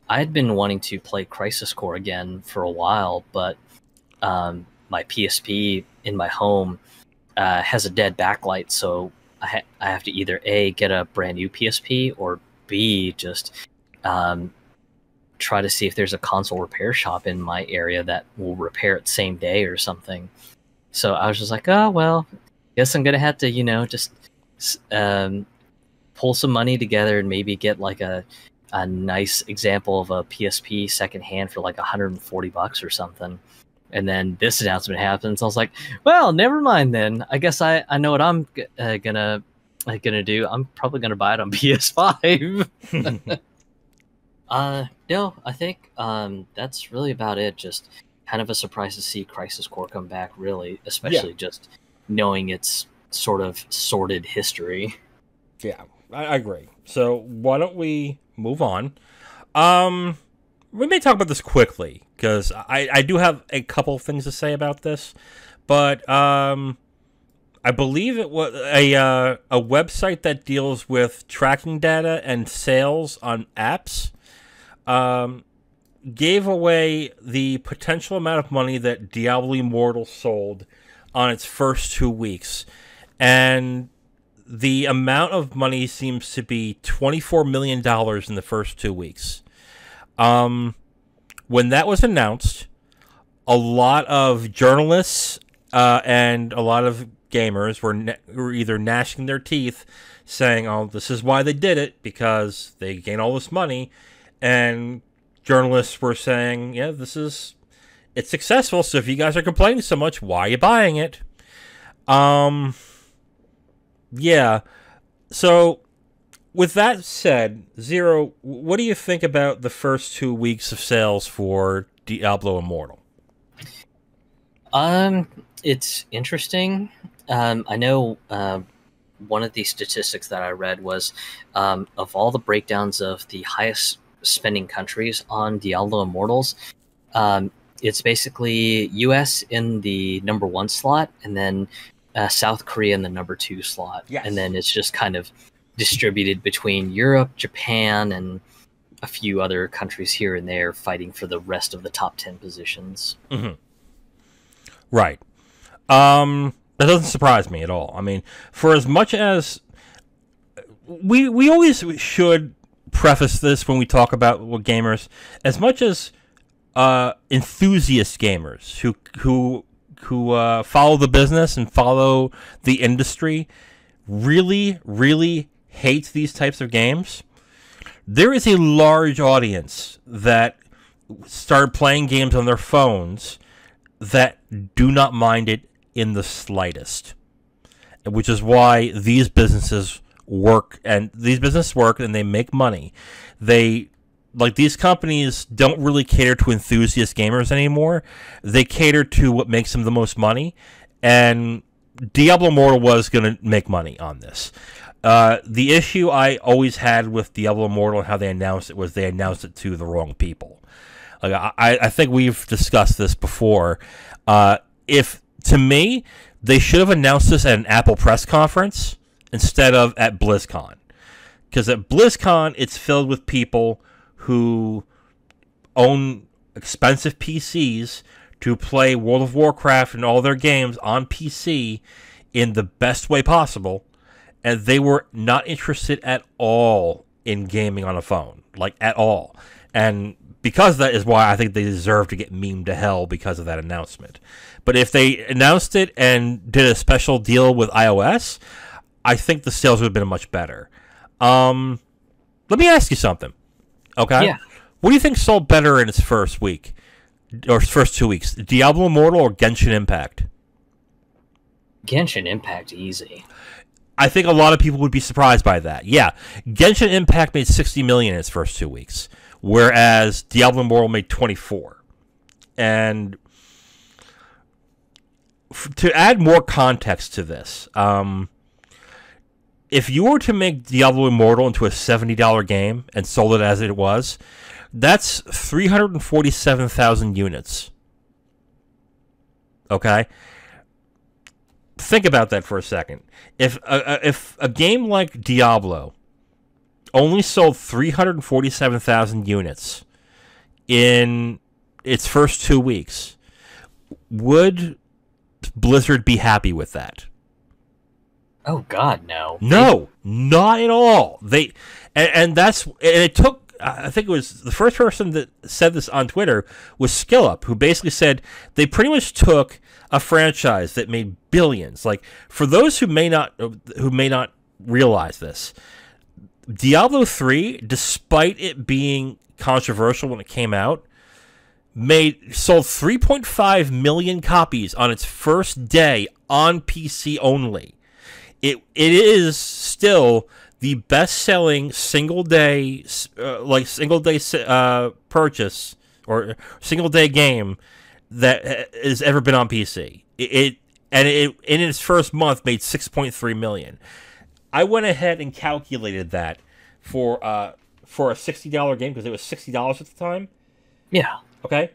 had been wanting to play Crisis Core again for a while, but my PSP in my home has a dead backlight, so I have to either A, get a brand new PSP, or B, just try to see if there's a console repair shop in my area that will repair it same day or something. So I was just like, oh, well, guess I'm gonna have to, just pull some money together and maybe get like a nice example of a PSP secondhand for like $140 or something. And then this announcement happens. I was like, well, never mind then. I guess I know what I'm gonna do. I'm probably gonna buy it on PS5. No, I think that's really about it. Just kind of a surprise to see Crisis Core come back, really, especially just knowing its sort of sordid history. Yeah, I agree. So why don't we move on? We may talk about this quickly, because I do have a couple things to say about this, but I believe it was a website that deals with tracking data and sales on apps gave away the potential amount of money that Diablo Immortal sold on its first 2 weeks. And the amount of money seems to be $24 million in the first 2 weeks. When that was announced, a lot of journalists and a lot of gamers were either gnashing their teeth, saying, oh, this is why they did it, because they gain all this money. And journalists were saying, yeah, it's successful, so if you guys are complaining so much, why are you buying it? Yeah. So, with that said, Zero, what do you think about the first 2 weeks of sales for Diablo Immortal? It's interesting. I know one of the statistics that I read was of all the breakdowns of the highest spending countries on Diablo Immortals, it's basically US in the number 1 slot, and then South Korea in the number 2 slot. Yes. And then it's just kind of distributed between Europe, Japan, and a few other countries here and there, fighting for the rest of the top 10 positions. Mm-hmm. Right. That doesn't surprise me at all. I mean, for as much as we always should preface this when we talk about gamers, as much as enthusiast gamers who follow the business and follow the industry really hate these types of games, there is a large audience that start playing games on their phones that do not mind it in the slightest, which is why these businesses work, and they make money. These companies don't really cater to enthusiast gamers anymore. They cater to what makes them the most money, and Diablo Immortal was going to make money on this. The issue I always had with Diablo Immortal and how they announced it was they announced it to the wrong people. I think we've discussed this before. To me, they should have announced this at an Apple press conference instead of at BlizzCon. Because at BlizzCon, it's filled with people who own expensive PCs to play World of Warcraft and all their games on PC in the best way possible, and they were not interested at all in gaming on a phone, like at all. And because that is why I think they deserve to get memed to hell because of that announcement. But if they announced it and did a special deal with iOS, I think the sales would have been much better. Let me ask you something. Okay? Yeah. What do you think sold better in its first week? Or first 2 weeks? Diablo Immortal or Genshin Impact? Genshin Impact, easy. I think a lot of people would be surprised by that. Yeah. Genshin Impact made $60 million in its first 2 weeks, whereas Diablo Immortal made $24. And to add more context to this, if you were to make Diablo Immortal into a $70 game and sold it as it was, that's 347,000 units. Okay? Think about that for a second. If a game like Diablo only sold 347,000 units in its first 2 weeks, would Blizzard be happy with that? Oh God, no. No, not at all. It took I think it was the first person that said this on Twitter was SkillUp, who basically said they pretty much took a franchise that made billions. Like, for those who may not realize this, Diablo 3, despite it being controversial when it came out, sold 3.5 million copies on its first day on PC only. It is still the best-selling single-day purchase or single-day game that has ever been on PC. It in its first month made 6.3 million. I went ahead and calculated that for a $60 game, because it was $60 at the time. Yeah. Okay.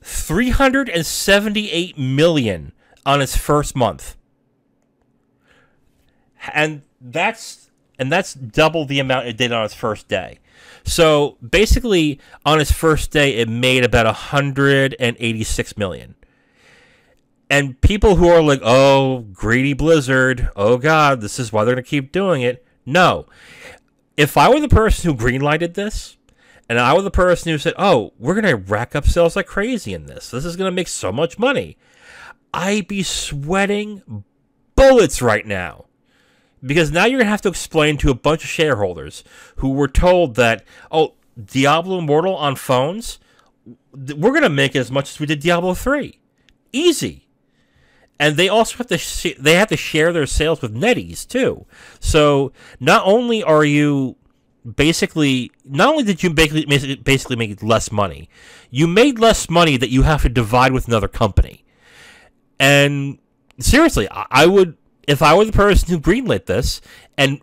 378 million on its first month. And that's double the amount it did on its first day. So basically, on its first day, it made about 186 million. And people who are like, oh, greedy Blizzard, oh god, this is why they're going to keep doing it. No. If I were the person who greenlighted this, and I were the person who said, oh, we're going to rack up sales like crazy in this is going to make so much money, I'd be sweating bullets right now. Because now you're going to have to explain to a bunch of shareholders who were told that, oh, Diablo Immortal on phones, we're going to make as much as we did Diablo 3. Easy. And they also have to share their sales with netties, too. So not only did you basically make less money, you made less money that you have to divide with another company. And seriously, I would... If I were the person who greenlit this and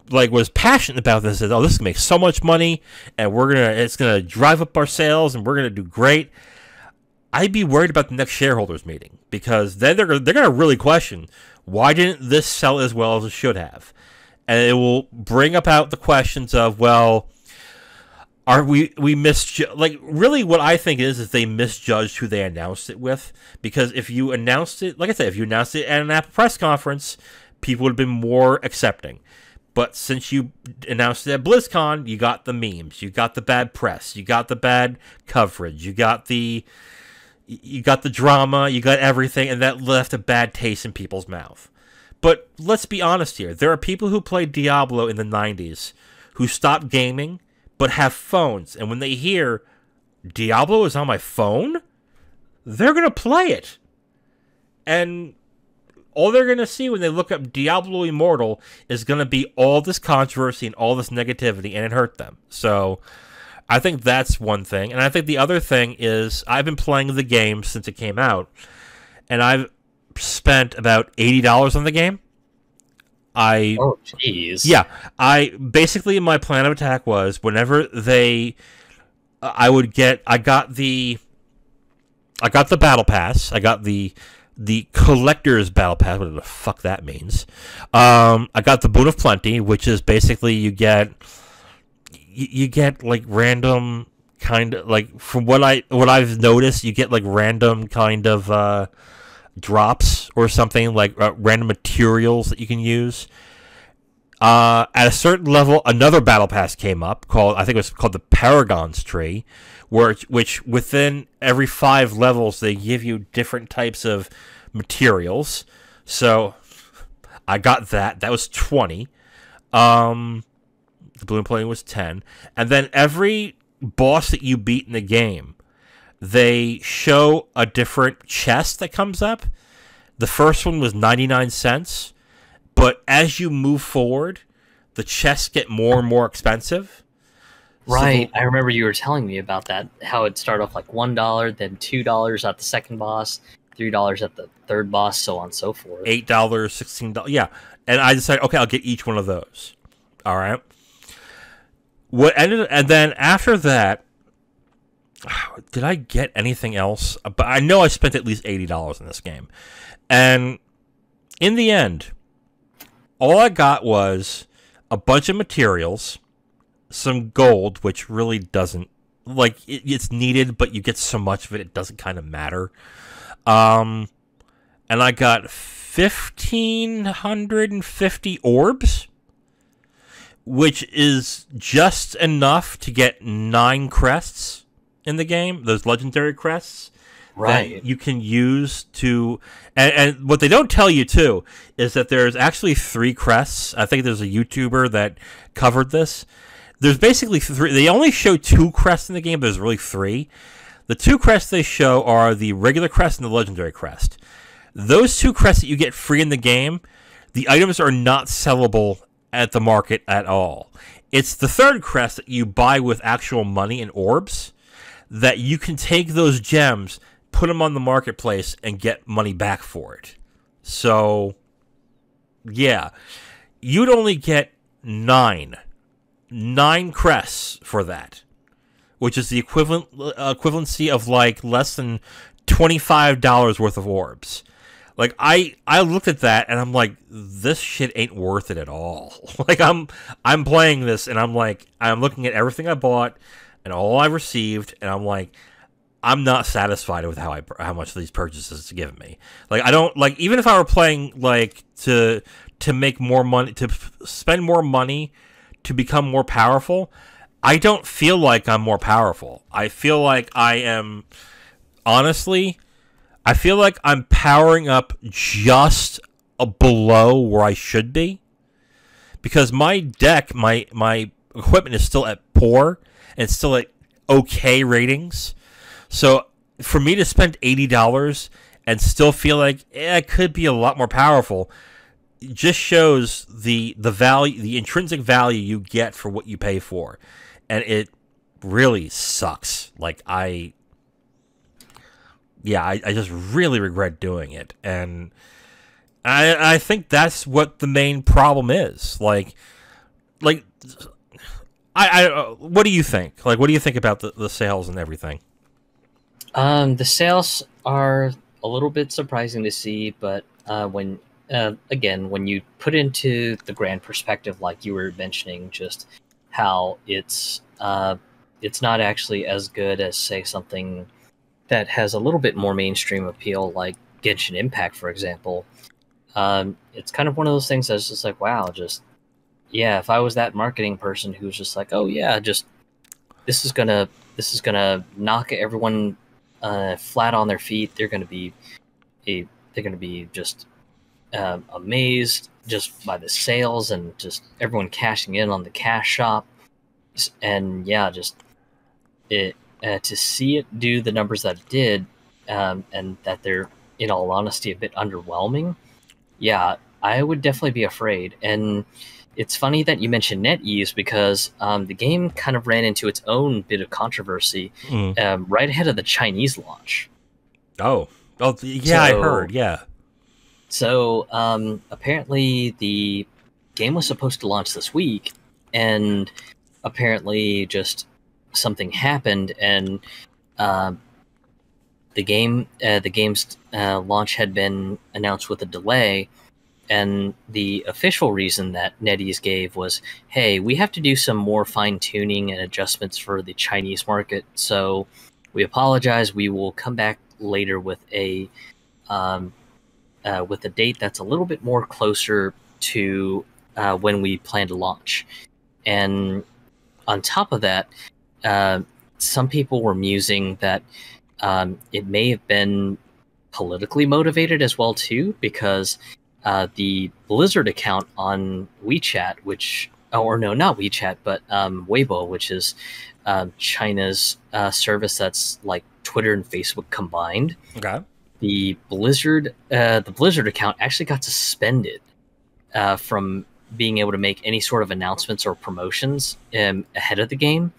like was passionate about this, said, "Oh, this is gonna make so much money, and it's gonna drive up our sales, and we're gonna do great," I'd be worried about the next shareholders meeting, because then they're gonna really question, why didn't this sell as well as it should have, and it will bring about the questions of, well, are we like, really what I think is they misjudged who they announced it with. Because if you announced it, like I said, if you announced it at an Apple press conference, people would have been more accepting. But since you announced it at BlizzCon, you got the memes, you got the bad press, you got the bad coverage, you got the drama, you got everything, and that left a bad taste in people's mouth. But let's be honest here. There are people who played Diablo in the 90s who stopped gaming but have phones, and when they hear Diablo is on my phone, they're going to play it. And all they're going to see when they look up Diablo Immortal is going to be all this controversy and all this negativity, and it hurt them. So I think that's one thing. And I think the other thing is, I've been playing the game since it came out, and I've spent about $80 on the game. Oh, jeez. Yeah, basically, my plan of attack was, whenever I got the battle pass, I got the collector's battle pass, whatever the fuck that means. I got the Boon of Plenty, which is basically you get like random kind of, like, from what I've noticed, you get like random kind of drops or something, like random materials that you can use. At a certain level, another battle pass came up I think it was called the Paragon's Tree, which within every 5 levels they give you different types of materials. So I got that. That was 20. The balloon plating was 10, and then every boss that you beat in the game, they show a different chest that comes up. The first one was 99 cents, but as you move forward, the chests get more and more expensive. Right, I remember you were telling me about that, how it started off like $1, then $2 at the second boss, $3 at the third boss, so on and so forth. $8, $16, yeah. And I decided, okay, I'll get each one of those. All right. And then after that, did I get anything else? But I know I spent at least $80 in this game. And in the end, all I got was a bunch of materials, some gold, which really doesn't, like, it's needed, but you get so much of it, it doesn't kind of matter. And I got 1,550 orbs, which is just enough to get 9 crests in the game, those legendary crests. Right. That you can use to... And what they don't tell you, too, is that there's actually 3 crests. I think there's a YouTuber that covered this. There's basically 3... They only show 2 crests in the game, but there's really 3. The 2 crests they show are the regular crest and the legendary crest. Those 2 crests that you get free in the game, the items are not sellable at the market at all. It's the 3rd crest that you buy with actual money and orbs that you can take those gems, put them on the marketplace, and get money back for it. So, yeah. You'd only get 9 crests for that, which is the equivalency of like less than $25 worth of orbs. Like, I looked at that and I'm like, this shit ain't worth it at all. Like, I'm playing this and I'm like, I'm looking at everything I bought and all I received, and I'm like, I'm not satisfied with how much these purchases have given me. Like, I don't, like, even if I were playing, like, to make more money, to spend more money to become more powerful, I don't feel like I'm more powerful. I feel like I am, honestly, I feel like I'm powering up just below where I should be. Because my deck, my equipment is still at poor, and it's still at okay ratings. So for me to spend $80 and still feel like I could be a lot more powerful, just shows the value, the intrinsic value you get for what you pay for. And it really sucks. Like, I just really regret doing it. And I think that's what the main problem is. Like what do you think? Like, what do you think about the sales and everything? The sales are a little bit surprising to see, but when you put into the grand perspective, like you were mentioning, just how it's not actually as good as, say, something that has a little bit more mainstream appeal, like Genshin Impact, for example. It's kind of one of those things that's just like, wow, if I was that marketing person who's just like, oh yeah, just this is gonna knock everyone flat on their feet. They're gonna be just amazed just by the sales and just everyone cashing in on the cash shop, and yeah, just it to see it do the numbers that it did, and that they're, in all honesty, a bit underwhelming. Yeah, I would definitely be afraid. And it's funny that you mentioned NetEase, because the game kind of ran into its own bit of controversy right ahead of the Chinese launch. Oh, yeah, I heard, yeah. So apparently the game was supposed to launch this week, and apparently just something happened, and the game's launch had been announced with a delay. And the official reason that NetEase gave was, hey, we have to do some more fine-tuning and adjustments for the Chinese market, so we apologize. We will come back later with a date that's a little bit more closer to when we plan to launch. And on top of that, some people were musing that it may have been politically motivated as well too, because the Blizzard account on WeChat, not WeChat, but Weibo, which is China's service that's like Twitter and Facebook combined. Okay. The Blizzard account actually got suspended from being able to make any sort of announcements or promotions ahead of the game.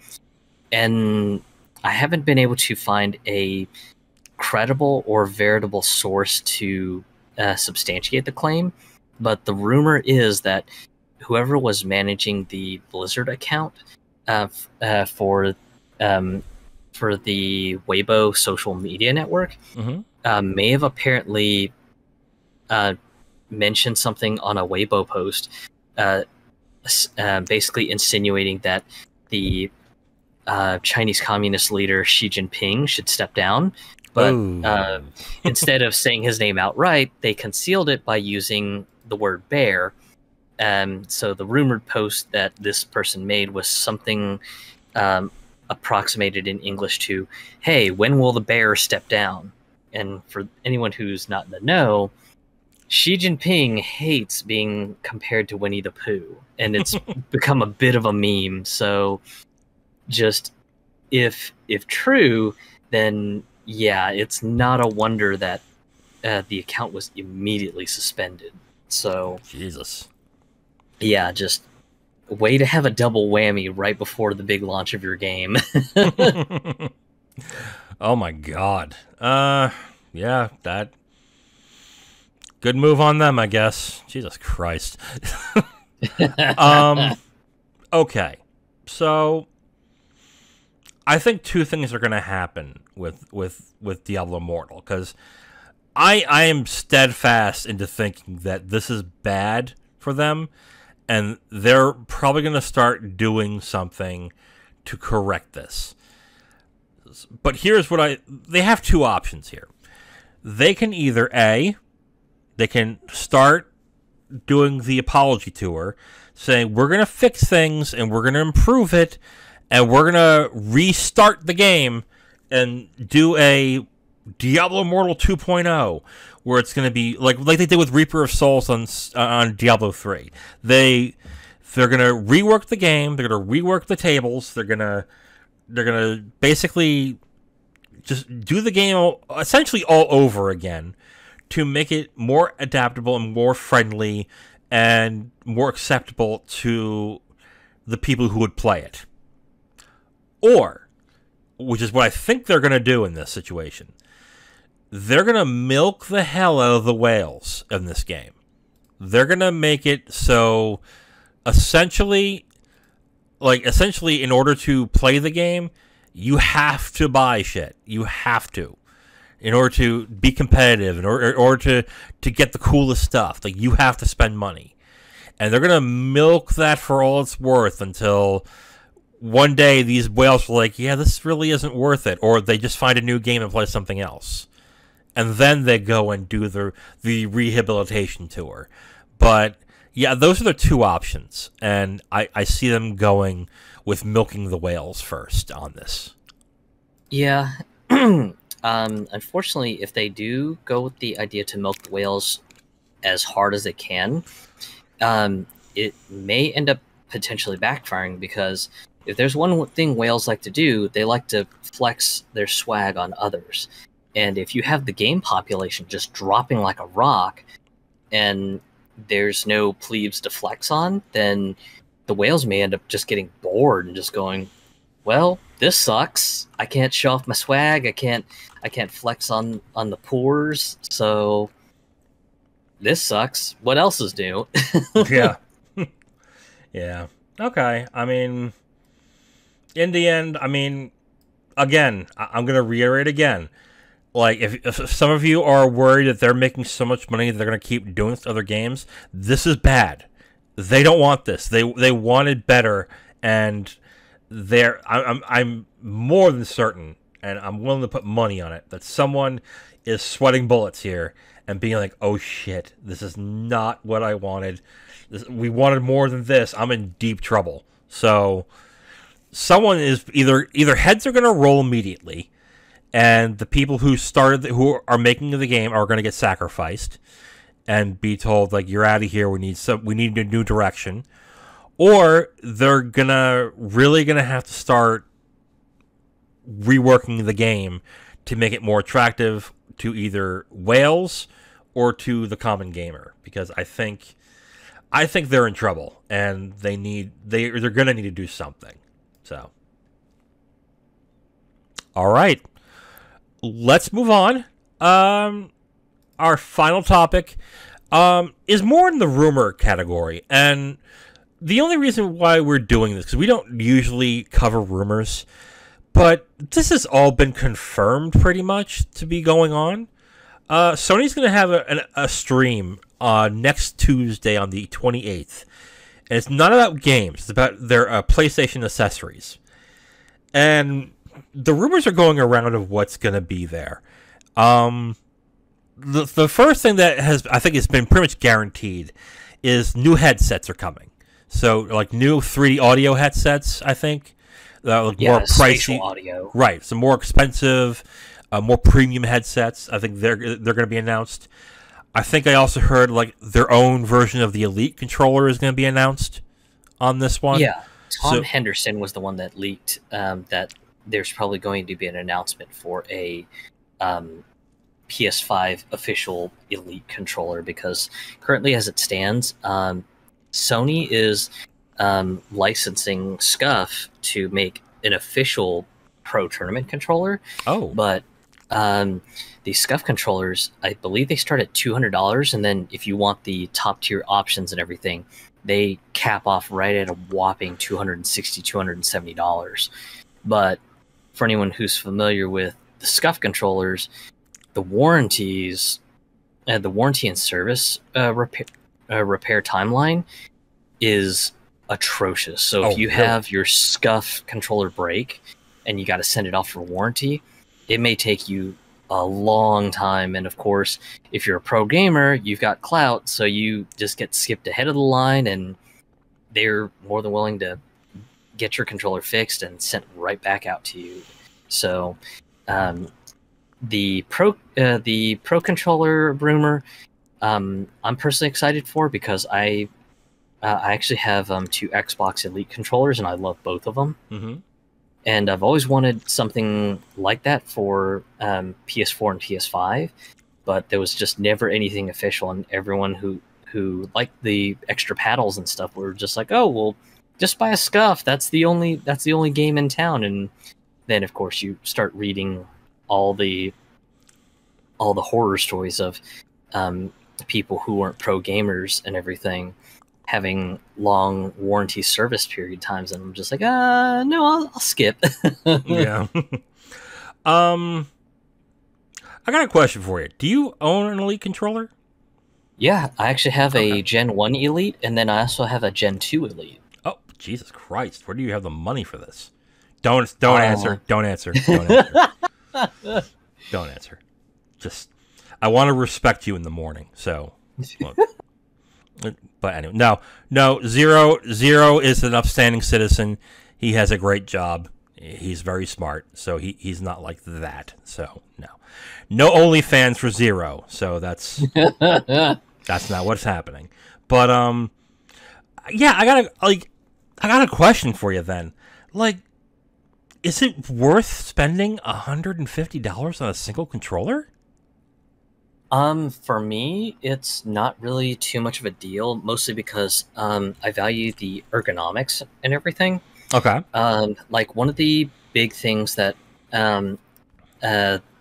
And I haven't been able to find a credible or veritable source to substantiate the claim, but the rumor is that whoever was managing the Blizzard account for the Weibo social media network may have apparently mentioned something on a Weibo post, basically insinuating that the Chinese Communist leader Xi Jinping should step down. But instead of saying his name outright, they concealed it by using the word bear, So the rumored post that this person made was something approximated in English to, "Hey, when will the bear step down?" And for anyone who's not in the know, Xi Jinping hates being compared to Winnie the Pooh, and it's become a bit of a meme. So, just if true, then yeah, it's not a wonder that the account was immediately suspended. So, Jesus. Yeah, just a way to have a double whammy right before the big launch of your game. Oh my god. Yeah, that good move on them, I guess. Jesus Christ. Okay. So I think two things are going to happen with Diablo Immortal, cuz I am steadfast into thinking that this is bad for them, and they're probably going to start doing something to correct this. But here's what they have two options here. They can either they can start doing the apology tour, saying we're going to fix things and we're going to improve it and we're going to restart the game and do a Diablo Immortal 2.0, where it's going to be like they did with Reaper of Souls on Diablo 3. They're going to rework the game. They're going to rework the tables. They're going to basically just do the game essentially all over again to make it more adaptable and more friendly and more acceptable to the people who would play it. Or, which is what I think they're going to do in this situation, they're going to milk the hell out of the whales in this game. They're going to make it so essentially in order to play the game, you have to buy shit. You have to. In order to be competitive, in order to get the coolest stuff. Like, you have to spend money. And they're going to milk that for all it's worth until one day these whales are like, yeah, this really isn't worth it. Or they just find a new game and play something else. And then they go and do the rehabilitation tour. But yeah, those are the two options. And I see them going with milking the whales first on this. Yeah. Unfortunately, if they do go with the idea to milk the whales as hard as they can, it may end up potentially backfiring, because if there's one thing whales like to do, they like to flex their swag on others. And if you have the game population just dropping like a rock and there's no plebes to flex on, then the whales may end up just getting bored and just going, well, this sucks. I can't show off my swag. I can't flex on the poors. So this sucks. What else is new? Yeah. Yeah. Okay. I mean, in the end, again, I'm going to reiterate again. Like, if some of you are worried that they're making so much money that they're going to keep doing this to other games, this is bad. They don't want this. They wanted better, and I'm more than certain, and I'm willing to put money on it, that someone is sweating bullets here and being like, oh shit, this is not what I wanted. We wanted more than this. I'm in deep trouble. So someone is either heads are going to roll immediately, and the people who are making the game are going to get sacrificed and be told, like, you're out of here. We need a new direction. Or they're really gonna have to start reworking the game to make it more attractive to either whales or to the common gamer, because I think they're in trouble and they're gonna need to do something. So, all right, let's move on. Our final topic is more in the rumor category, and the only reason why we're doing this, because we don't usually cover rumors, but this has all been confirmed pretty much to be going on. Sony's going to have a stream next Tuesday on the 28th, and it's not about games. It's about their PlayStation accessories. And the rumors are going around of what's going to be there. The first thing that I think has been pretty much guaranteed is new headsets are coming. So like new 3D audio headsets, I think, like more pricey audio, right? Some more expensive, more premium headsets. I think they're going to be announced. I think I also heard like their own version of the Elite controller is going to be announced on this one. Yeah, Tom Henderson was the one that leaked that there's probably going to be an announcement for a PS5 official Elite controller, because currently as it stands, Sony is licensing Scuff to make an official Pro Tournament controller. Oh. But the Scuff controllers, I believe they start at $200, and then if you want the top tier options and everything, they cap off right at a whopping $260, $270. But for anyone who's familiar with the Scuff controllers, the warranties, the warranty and service repair timeline is atrocious. So if you have your Scuff controller break and you got to send it off for warranty, it may take you a long time. And of course, if you're a pro gamer, you've got clout, so you just get skipped ahead of the line, and they're more than willing to get your controller fixed and sent right back out to you. So the pro controller rumor, I'm personally excited for, because I actually have 2 Xbox Elite controllers, and I love both of them. Mm-hmm. And I've always wanted something like that for PS4 and PS5, but there was just never anything official. And everyone who liked the extra paddles and stuff were just like, "Oh, well, just buy a Scuff. That's the only game in town." And then, of course, you start reading all the horror stories of people who weren't pro gamers and everything having long warranty service period times, and I'm just like, no, I'll skip. Yeah. I got a question for you. Do you own an Elite controller? Yeah, I actually have a Gen 1 Elite, and then I also have a Gen 2 Elite. Oh, Jesus Christ. Where do you have the money for this? Don't answer. Don't answer. Don't answer. Don't answer. Just, I want to respect you in the morning, so... Look. But anyway, no. Zero is an upstanding citizen. He has a great job. He's very smart, so he's not like that. So no OnlyFans for Zero. So that's not what's happening. But yeah, I got a question for you then. Like, is it worth spending $150 on a single controller? For me, it's not really too much of a deal, mostly because I value the ergonomics and everything. Okay. Like, one of the big things that the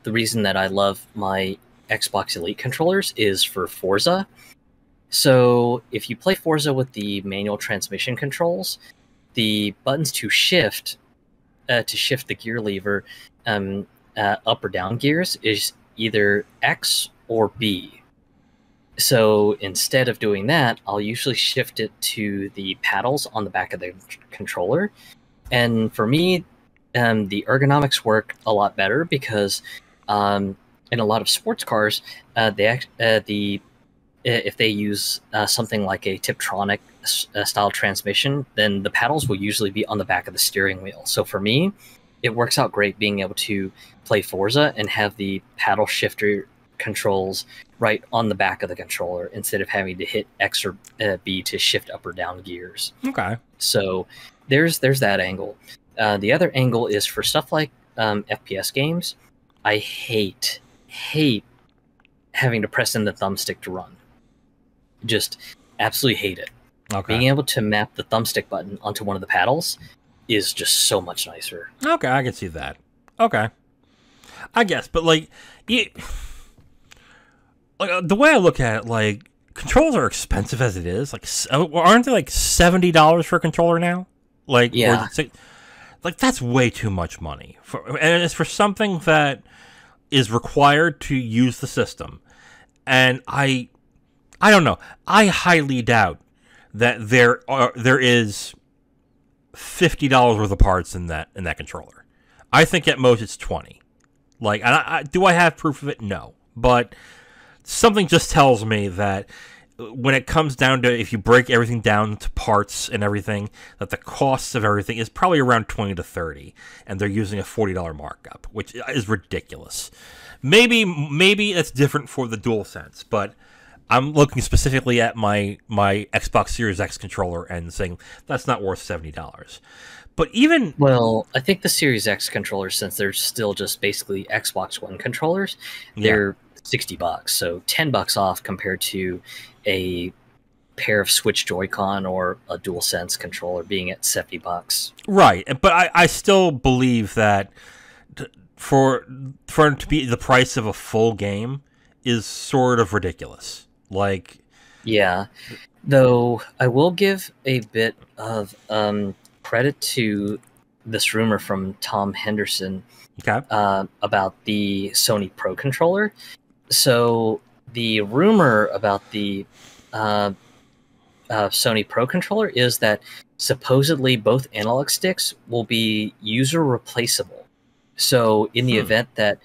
reason that I love my Xbox Elite controllers is for Forza. So if you play Forza with the manual transmission controls, the buttons to shift the gear lever up or down gears is either X or B. So instead of doing that, I'll usually shift it to the paddles on the back of the controller. And for me, the ergonomics work a lot better, because in a lot of sports cars, if they use something like a Tiptronic style transmission, then the paddles will usually be on the back of the steering wheel. So for me, it works out great being able to play Forza and have the paddle shifter controls right on the back of the controller, instead of having to hit X or B to shift up or down gears. Okay. So there's that angle. The other angle is for stuff like FPS games. I hate having to press in the thumbstick to run. Just absolutely hate it. Okay. Being able to map the thumbstick button onto one of the paddles is just so much nicer. Okay, I can see that. Okay. I guess, but like the way I look at it, like, controllers are expensive as it is. Like, aren't they like $70 for a controller now? Like, yeah. Like, that's way too much money and it's for something that is required to use the system. And I don't know. I highly doubt that there is $50 worth of parts in that controller. I think at most it's $20. Like, do I have proof of it? No, but something just tells me that when it comes down to, if you break everything down to parts and everything, that the cost of everything is probably around 20 to 30, and they're using a $40 markup, which is ridiculous. Maybe it's different for the DualSense, but I'm looking specifically at my Xbox Series X controller and saying that's not worth $70. But even... Well, I think the Series X controllers, since they're still just basically Xbox One controllers, they're $60. So $10 off compared to a pair of Switch Joy-Con or a DualSense controller being at $70. Right, but I still believe that for it to be the price of a full game is sort of ridiculous. Like... Yeah. Though I will give a bit of... credit to this rumor from Tom Henderson about the Sony Pro controller. So the rumor about the Sony Pro controller is that supposedly both analog sticks will be user replaceable. So in the event that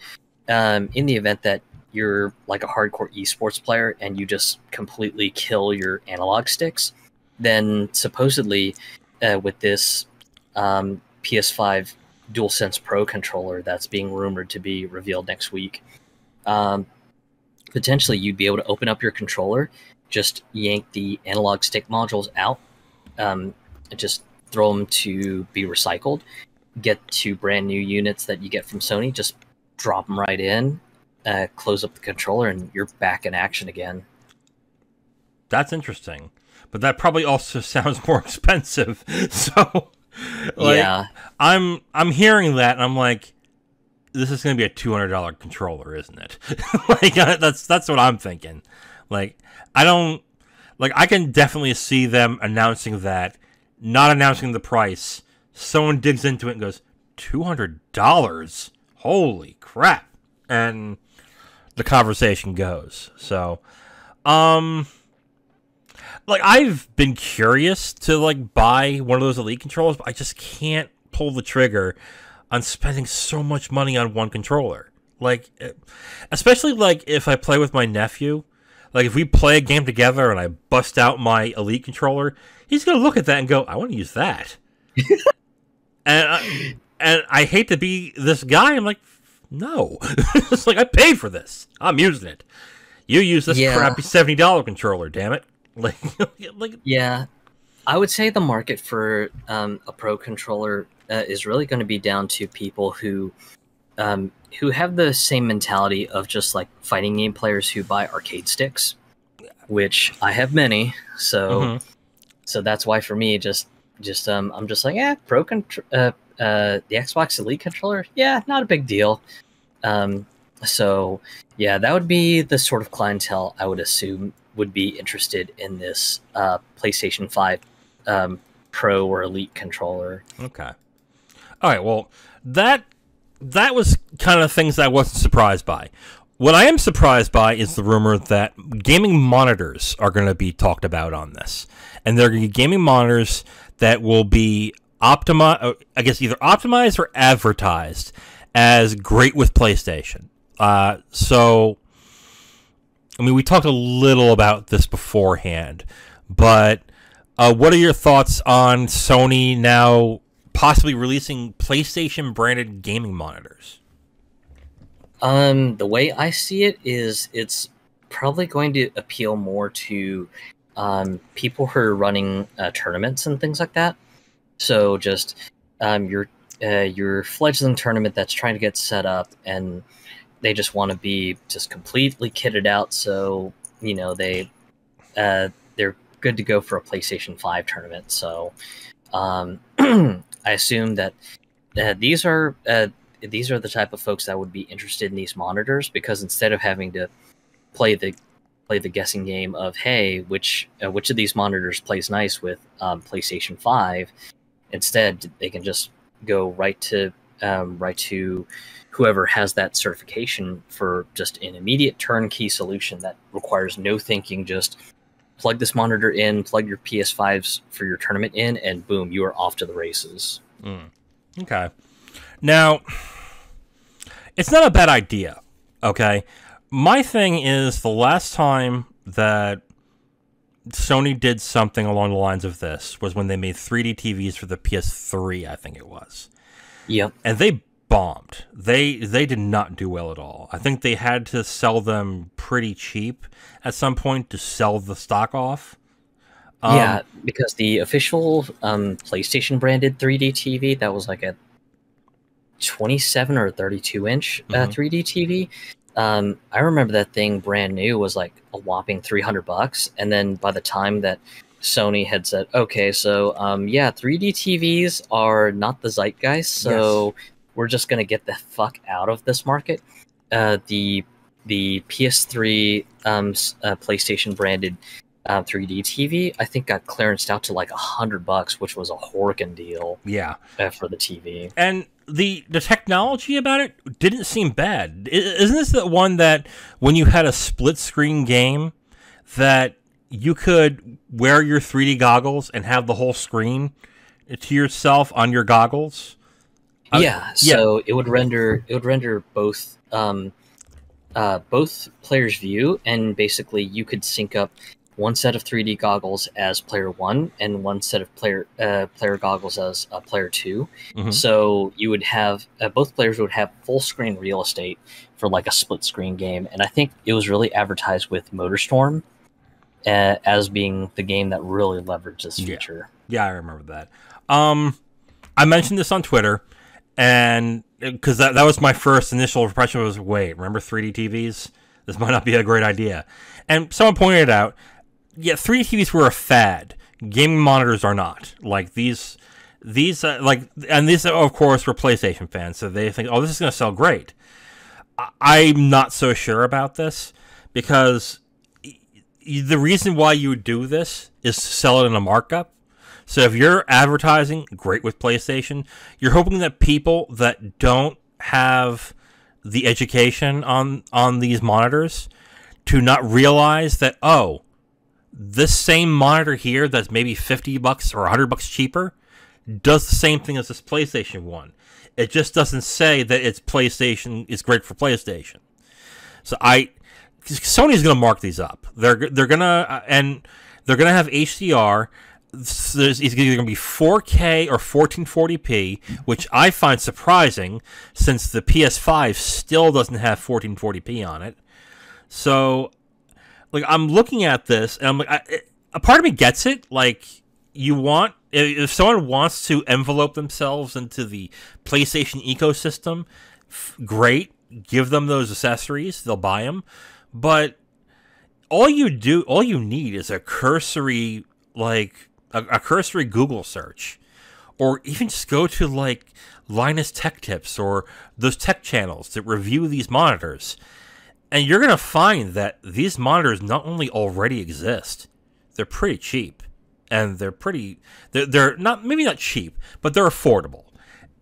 you're like a hardcore esports player and you just completely kill your analog sticks, then supposedly with this PS5 DualSense Pro controller that's being rumored to be revealed next week, potentially you'd be able to open up your controller, just yank the analog stick modules out, just throw them to be recycled, get 2 brand new units that you get from Sony, just drop them right in, close up the controller, and you're back in action again. That's interesting. But that probably also sounds more expensive. So, like, yeah, I'm hearing that, and I'm like, this is going to be a $200 controller, isn't it? Like, that's what I'm thinking. Like, I can definitely see them announcing that, not announcing the price. Someone digs into it and goes, $200? Holy crap! And the conversation goes. So, like, I've been curious to, like, buy one of those Elite controllers, but I just can't pull the trigger on spending so much money on one controller. Like, especially, like, if I play with my nephew. Like, if we play a game together and I bust out my Elite controller, he's going to look at that and go, I want to use that. and I hate to be this guy. I'm like, no. It's like, I paid for this. I'm using it. You use this crappy $70 controller, damn it. Like, yeah, I would say the market for a Pro controller is really going to be down to people who have the same mentality of just like fighting game players who buy arcade sticks, which I have many. So, so that's why for me, I'm just like, the Xbox Elite controller, not a big deal. So yeah, that would be the sort of clientele I would assume would be interested in this PlayStation 5 Pro or Elite controller. Okay. All right, well, that was kind of things that I wasn't surprised by. What I am surprised by is the rumor that gaming monitors are going to be talked about on this. And they're going to be gaming monitors that will be either optimized or advertised as great with PlayStation. So, I mean, we talked a little about this beforehand, but what are your thoughts on Sony now possibly releasing PlayStation-branded gaming monitors? The way I see it is it's probably going to appeal more to people who are running tournaments and things like that. So just your fledgling tournament that's trying to get set up, and they just want to be just completely kitted out, so you know they're good to go for a PlayStation 5 tournament. So I assume that these are the type of folks that would be interested in these monitors, because instead of having to play the guessing game of, hey, which of these monitors plays nice with PlayStation 5, instead they can just go right to whoever has that certification for just an immediate turnkey solution that requires no thinking. Just plug this monitor in, plug your PS5s for your tournament in, and boom, you are off to the races. Okay. Now, it's not a bad idea, okay? My thing is, the last time that Sony did something along the lines of this, was when they made 3D TVs for the PS3, I think it was. Yep. And they bombed. They did not do well at all. I think they had to sell them pretty cheap at some point to sell the stock off. Yeah, because the official PlayStation branded 3D TV, that was like a 27 or 32 inch 3D TV. I remember that thing brand new was like a whopping $300, and then by the time that Sony had said, okay, so yeah, 3D TVs are not the zeitgeist, so we're just gonna get the fuck out of this market. The PS3 PlayStation branded 3D TV, I think, got clearanced out to like $100, which was a horkin' deal. Yeah, for the TV. And the technology about it didn't seem bad. Isn't this the one that when you had a split screen game that you could wear your 3D goggles and have the whole screen to yourself on your goggles? Yeah, so it would render both players' view, and basically you could sync up one set of 3D goggles as player 1 and one set of player goggles as player 2. So you would have both players would have full screen real estate for like a split screen game, and I think it was really advertised with MotorStorm as being the game that really leveraged this feature. Yeah, I remember that. I mentioned this on Twitter, and because that was my first initial impression was, wait, remember 3D TVs? This might not be a great idea. And someone pointed out, yeah, 3D TVs were a fad. Gaming monitors are not. Like these and these of course were PlayStation fans, so they think, oh, this is going to sell great. I'm not so sure about this, because the reason why you would do this is to sell it in a markup. So if you're advertising, great with PlayStation, you're hoping that people that don't have the education on these monitors to not realize that, oh, this same monitor here that's maybe $50 or $100 cheaper does the same thing as this PlayStation one. It just doesn't say that it's PlayStation is great for PlayStation. So Sony's going to mark these up. They're going to have HDR. It's either going to be 4K or 1440p, which I find surprising since the PS5 still doesn't have 1440p on it. So, like, I'm looking at this, and I'm like, a part of me gets it. Like, if someone wants to envelope themselves into the PlayStation ecosystem, great, give them those accessories, they'll buy them. But all you need is a cursory, a cursory Google search, or even just go to like Linus Tech Tips or those tech channels that review these monitors. And you're going to find that these monitors not only already exist, they're pretty cheap. And they're not, maybe not cheap, but they're affordable.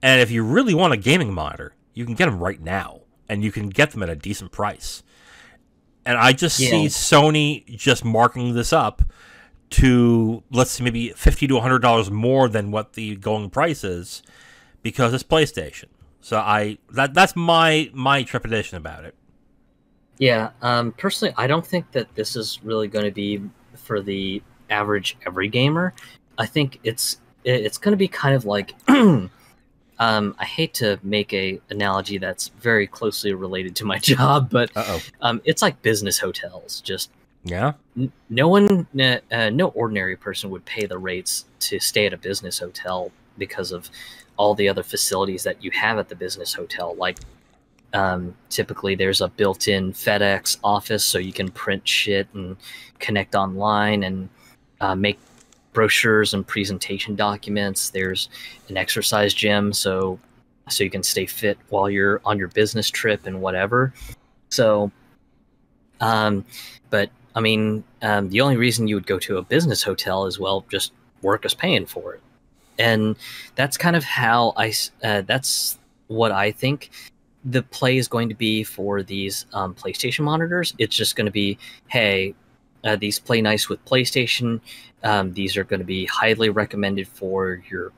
And if you really want a gaming monitor, you can get them right now. And you can get them at a decent price. And I just see Sony just marking this up to, let's say, maybe $50 to $100 more than what the going price is, because it's PlayStation. So that's my trepidation about it. Yeah, personally, I don't think that this is really going to be for the average every gamer. I think it's going to be kind of like I hate to make a analogy that's very closely related to my job, but it's like business hotels. Just no ordinary person would pay the rates to stay at a business hotel because of all the other facilities that you have at the business hotel. Like typically there's a built-in FedEx office, so you can print shit and connect online and make brochures and presentation documents. There's an exercise gym, so you can stay fit while you're on your business trip and whatever. So, but I mean, the only reason you would go to a business hotel is, well, just work is paying for it, and that's kind of how that's what I think the play is going to be for these PlayStation monitors. It's just going to be, hey, these play nice with PlayStation. These are going to be highly recommended for your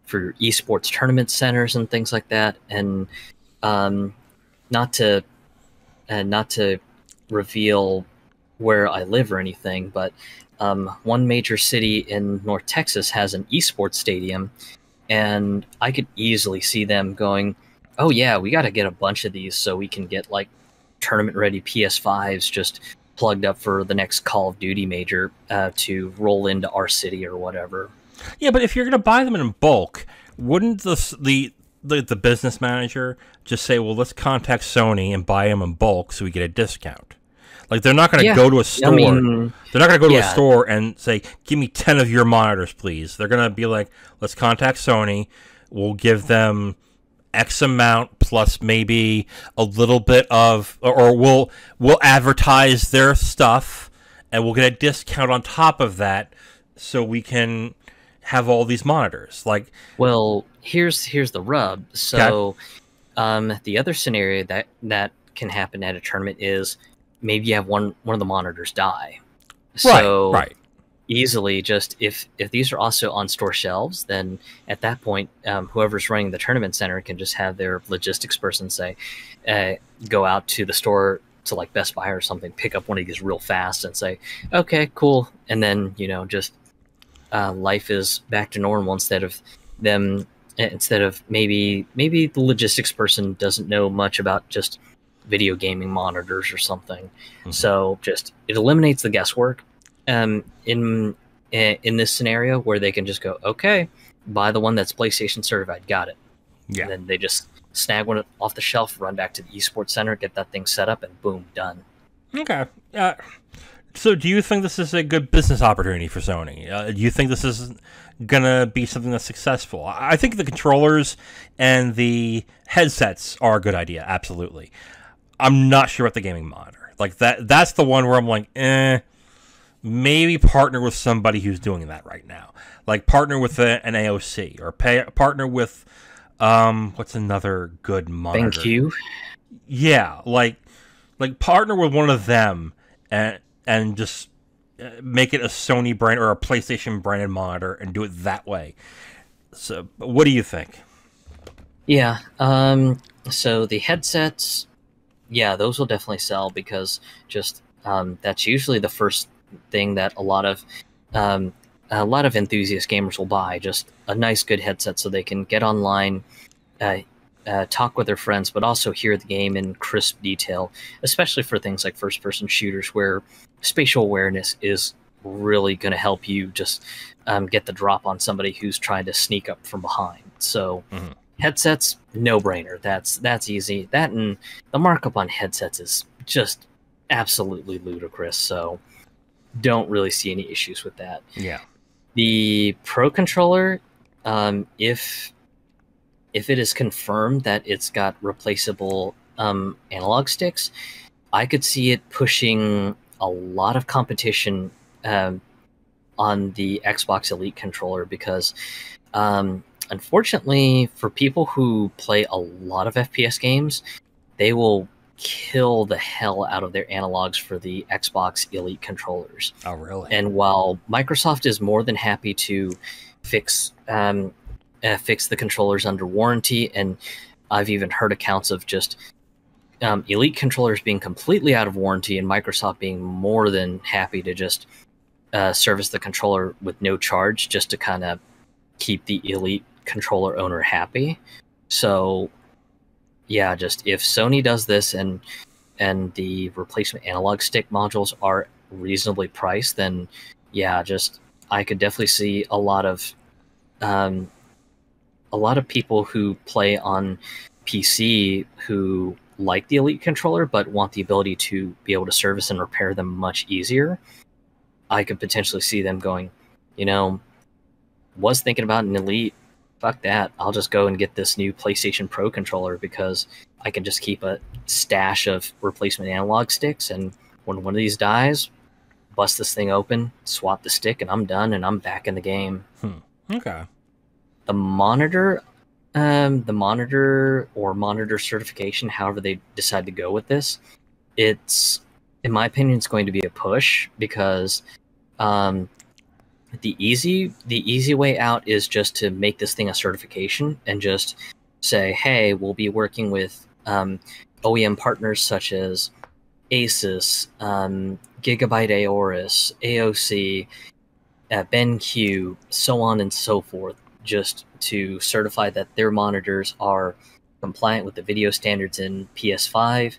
esports tournament centers and things like that. And not to reveal where I live or anything, but one major city in North Texas has an esports stadium, and I could easily see them going, "Oh yeah, we got to get a bunch of these so we can get like tournament-ready PS5s just plugged up for the next Call of Duty major to roll into our city or whatever." Yeah, but if you're going to buy them in bulk, wouldn't the business manager just say, "Well, let's contact Sony and buy them in bulk so we get a discount"? Like, they're not going to go to a store. They're not going to go to a store and say, "Give me 10 of your monitors, please." They're going to be like, "Let's contact Sony. We'll give them X amount plus maybe a little bit of, or we'll advertise their stuff and we'll get a discount on top of that, so we can have all these monitors." Like, well, here's the rub. So, the other scenario that can happen at a tournament is maybe you have one of the monitors die. So right. Easily, just if these are also on store shelves, then at that point, whoever's running the tournament center can just have their logistics person say, go out to the store to like Best Buy or something, pick up one of these real fast and say, "Okay, cool," and then just life is back to normal instead of maybe the logistics person doesn't know much about just video gaming monitors or something. Mm-hmm. So just it eliminates the guesswork in this scenario where they can just go, "Okay, buy the one that's PlayStation certified, got it." Yeah. And then they just snag one off the shelf, run back to the esports center, get that thing set up, and boom, done. Okay. So do you think this is a good business opportunity for Sony? Do you think this is going to be something that's successful? I think the controllers and the headsets are a good idea, absolutely. I'm not sure about the gaming monitor. Like, that's the one where I'm like, maybe partner with somebody who's doing that right now. Like, partner with an AOC, or partner with, what's another good monitor? BenQ? Yeah, like partner with one of them and just make it a Sony brand or a PlayStation branded monitor and do it that way. So, what do you think? Yeah, so the headsets, yeah, those will definitely sell because just that's usually the first thing that a lot of enthusiast gamers will buy. Just a nice, good headset so they can get online, talk with their friends, but also hear the game in crisp detail, especially for things like first-person shooters where spatial awareness is really going to help you just get the drop on somebody who's trying to sneak up from behind. So headsets, no-brainer. That's easy. That and the markup on headsets is just absolutely ludicrous, so don't really see any issues with that. Yeah. The Pro Controller, if it is confirmed that it's got replaceable analog sticks, I could see it pushing a lot of competition on the Xbox Elite controller because, unfortunately, for people who play a lot of FPS games, they will kill the hell out of their analogs for the Xbox Elite controllers. Oh, really? And while Microsoft is more than happy to fix the controllers under warranty, and I've even heard accounts of just Elite controllers being completely out of warranty and Microsoft being more than happy to just service the controller with no charge just to kind of keep the Elite controller owner happy. So yeah, just if Sony does this and the replacement analog stick modules are reasonably priced, then yeah, just I could definitely see a lot of people who play on PC who like the Elite controller but want the ability to be able to service and repair them much easier. I could potentially see them going, was thinking about an Elite, fuck that, I'll just go and get this new PlayStation Pro controller because I can just keep a stash of replacement analog sticks, and when one of these dies, bust this thing open, swap the stick, and I'm done, and I'm back in the game. Okay. The monitor or monitor certification, however they decide to go with this, it's, in my opinion, it's going to be a push because the easy way out is just to make this thing a certification and just say, hey, we'll be working with OEM partners such as Asus, Gigabyte Aorus, AOC, BenQ, so on and so forth, just to certify that their monitors are compliant with the video standards in PS5.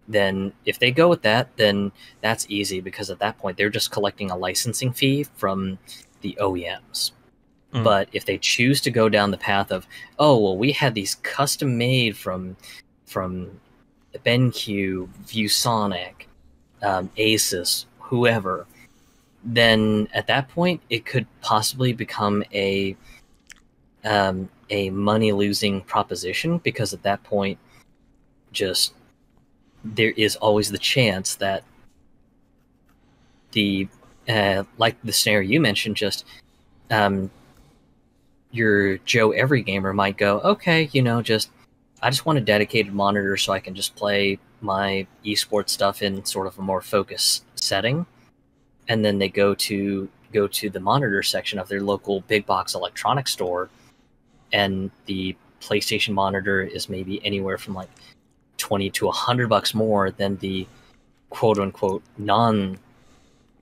Then if they go with that, then that's easy, because at that point they're just collecting a licensing fee from the OEMs. But if they choose to go down the path of, oh, well, we had these custom made from BenQ, ViewSonic, Asus, whoever, then at that point it could possibly become a money-losing proposition, because at that point, just there is always the chance that the like the scenario you mentioned, just your Joe Every Gamer might go, okay, just I just want a dedicated monitor so I can just play my esports stuff in sort of a more focused setting, and then they go to the monitor section of their local big box electronics store, and the PlayStation monitor is maybe anywhere from like $20 to $100 more than the quote unquote non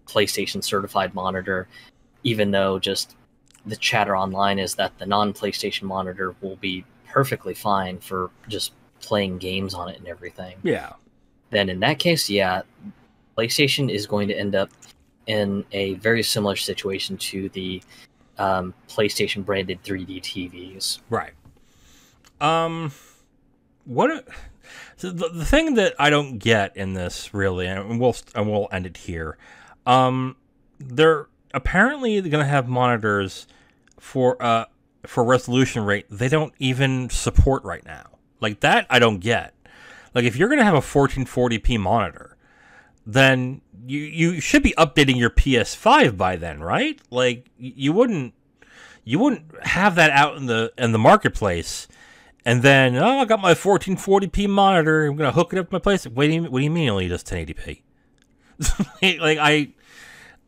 PlayStation certified monitor, even though just the chatter online is that the non-PlayStation monitor will be perfectly fine for just playing games on it and everything. Yeah. Then in that case, yeah, PlayStation is going to end up in a very similar situation to the PlayStation branded 3D TVs. Right. So the thing that I don't get in this, really, and we'll end it here. They're apparently going to have monitors for resolution rate they don't even support right now. Like, that I don't get. Like, if you're going to have a 1440p monitor, then you should be updating your PS5 by then, right? Like, you wouldn't have that out in the marketplace, and then, oh, I got my 1440p monitor, I'm going to hook it up to my place. What do you mean it only does 1080p?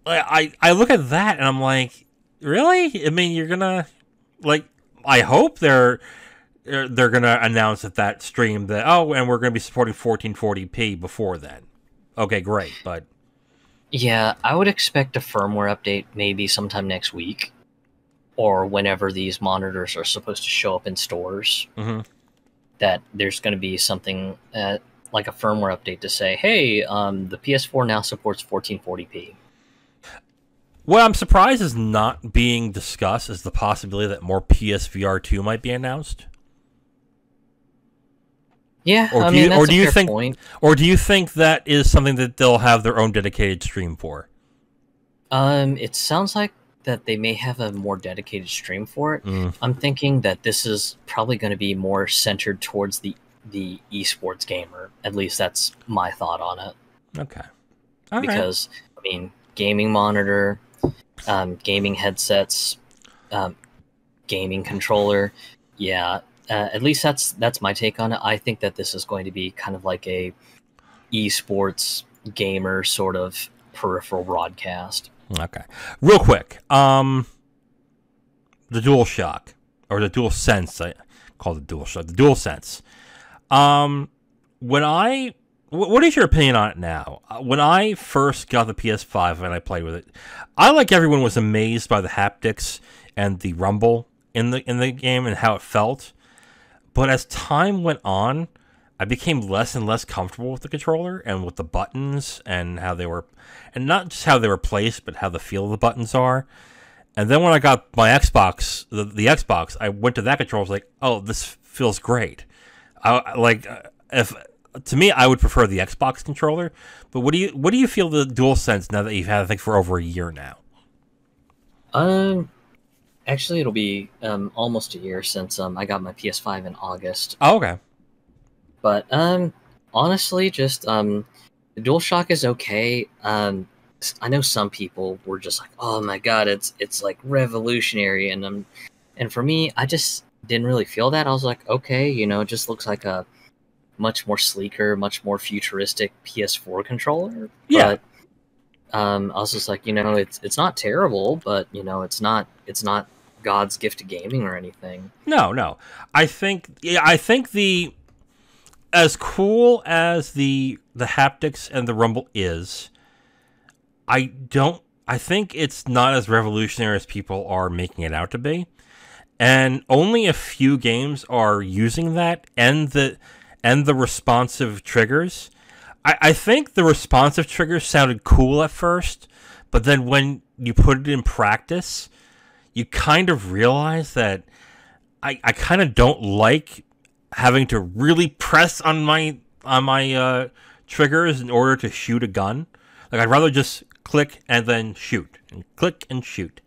I look at that and I'm like, really? I mean, you're gonna, like, I hope they're gonna announce at that stream that, oh, and we're gonna be supporting 1440p before then. Okay, great, but yeah, I would expect a firmware update maybe sometime next week, or whenever these monitors are supposed to show up in stores. That there's going to be something like a firmware update to say, hey, the PS4 now supports 1440p. What I'm surprised is not being discussed is the possibility that more PSVR 2 might be announced. Yeah, or do you think point. Or do you think that is something that they'll have their own dedicated stream for? It sounds like that they may have a more dedicated stream for it. I'm thinking that this is probably going to be more centered towards the esports gamer. At least that's my thought on it. Okay. Because I mean, gaming monitor, gaming headsets, gaming controller. Yeah, at least that's my take on it. I think that this is going to be kind of like a esports gamer sort of peripheral broadcast. Okay. Real quick, the DualShock, or the DualSense, I call it DualShock, the DualSense. What is your opinion on it now? When I first got the PS5 and I played with it, I, like everyone, was amazed by the haptics and the rumble in the game and how it felt. But as time went on, I became less and less comfortable with the controller and with the buttons and how they were, and not just how they were placed, but how the feel of the buttons are. And then when I got my Xbox, the Xbox, I went to that controller. I was like, oh, this feels great. To me, I would prefer the Xbox controller. But what do you feel the DualSense now that you've had, I think, for over a year now? Actually, it'll be almost a year since I got my PS5 in August. Oh, okay. But honestly, just the DualShock is okay. I know some people were just like, "Oh my god, it's like revolutionary," and for me, I just didn't really feel that. I was like, okay, it just looks like a much more sleeker, much more futuristic PS4 controller. Yeah. But I was just like, it's not terrible, but it's not God's gift to gaming or anything. No. I think the, as cool as the haptics and the rumble is, I think it's not as revolutionary as people are making it out to be. And only a few games are using that and the responsive triggers. I think the responsive triggers sounded cool at first, but then when you put it in practice, you kind of realize that I kind of don't like having to really press on my triggers in order to shoot a gun. Like, I'd rather just click and then shoot, and click and shoot.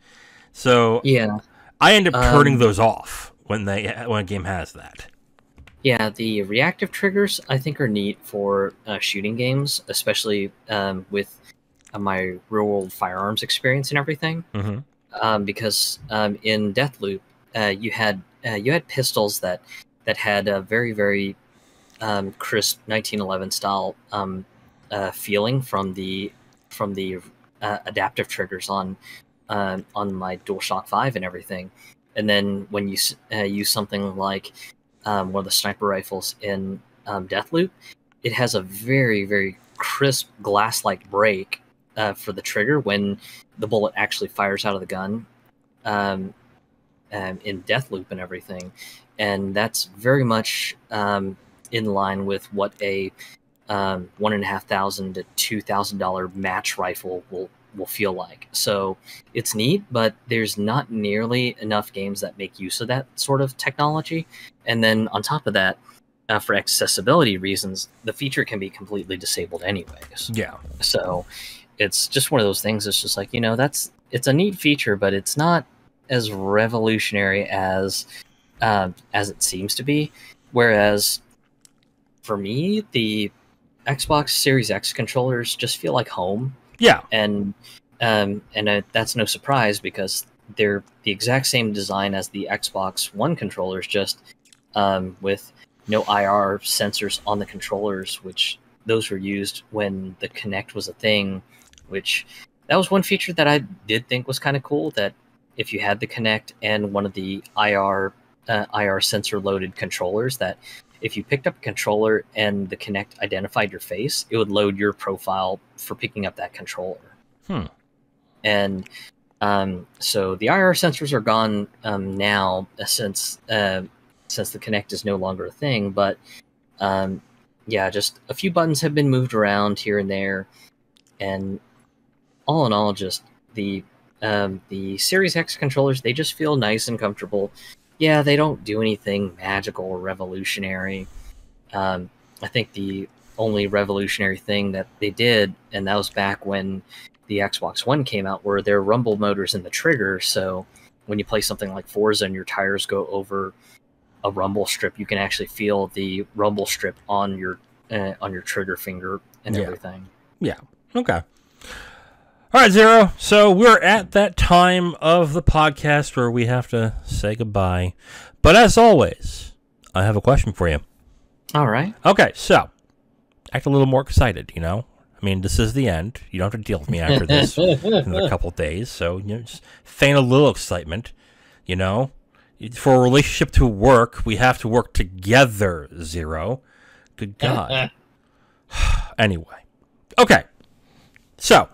So Yeah. I end up turning those off when a game has that. Yeah, the reactive triggers I think are neat for shooting games, especially with my real world firearms experience and everything. Because in Deathloop, you had pistols that had a very very crisp 1911 style feeling from the adaptive triggers on my DualShock 5 and everything. And then when you use something like one of the sniper rifles in Deathloop, it has a very, very crisp glass-like break for the trigger when the bullet actually fires out of the gun in Deathloop and everything. And that's very much in line with what a $1,500 to $2,000 match rifle will feel like. So it's neat, but there's not nearly enough games that make use of that sort of technology. And then on top of that, for accessibility reasons, the feature can be completely disabled anyways. Yeah. So it's just one of those things. It's just like, it's a neat feature, but it's not as revolutionary as it seems to be. Whereas for me, the Xbox Series X controllers just feel like home. Yeah. And that's no surprise because they're the exact same design as the Xbox One controllers, just with no IR sensors on the controllers, which those were used when the Kinect was a thing, which that was one feature that I did think was kind of cool, that if you had the Kinect and one of the IR sensor loaded controllers, that if you picked up a controller and the Kinect identified your face, it would load your profile for picking up that controller. And so the IR sensors are gone now since the Kinect is no longer a thing. But yeah, just a few buttons have been moved around here and there, and all in all, just the Series X controllers, they just feel nice and comfortable. Yeah, they don't do anything magical or revolutionary. I think the only revolutionary thing that they did, and that was back when the Xbox One came out, were their rumble motors in the trigger. So when you play something like Forza and your tires go over a rumble strip, you can actually feel the rumble strip on your trigger finger and everything. Yeah. Okay. All right, Zero. So we're at that time of the podcast where we have to say goodbye. But as always, I have a question for you. All right. Okay, so act a little more excited, I mean, this is the end. You don't have to deal with me after this in a couple of days. So, just feign a little excitement, For a relationship to work, we have to work together, Zero. Good God. Anyway. Okay. So,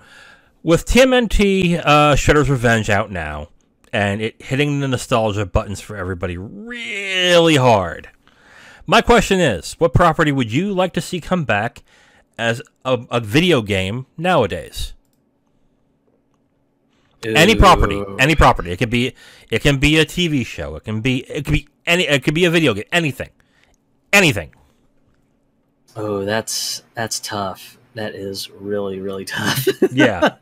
with TMNT Shredder's Revenge out now, and it hitting the nostalgia buttons for everybody really hard, my question is, what property would you like to see come back as a video game nowadays? Ooh. Any property. It can be a TV show. It can be a video game. Anything. Oh, that's tough. That is really, really tough. Yeah.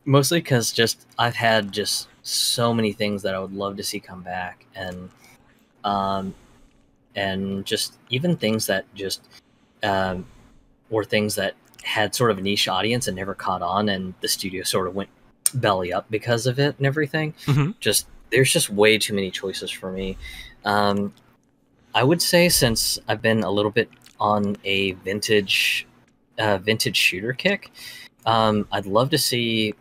Mostly because I've had just so many things that I would love to see come back, and just even things that just were things that had sort of a niche audience and never caught on, and the studio sort of went belly up because of it and everything. Mm-hmm. There's just way too many choices for me. I would say, since I've been a little bit on a vintage shooter kick, I'd love to see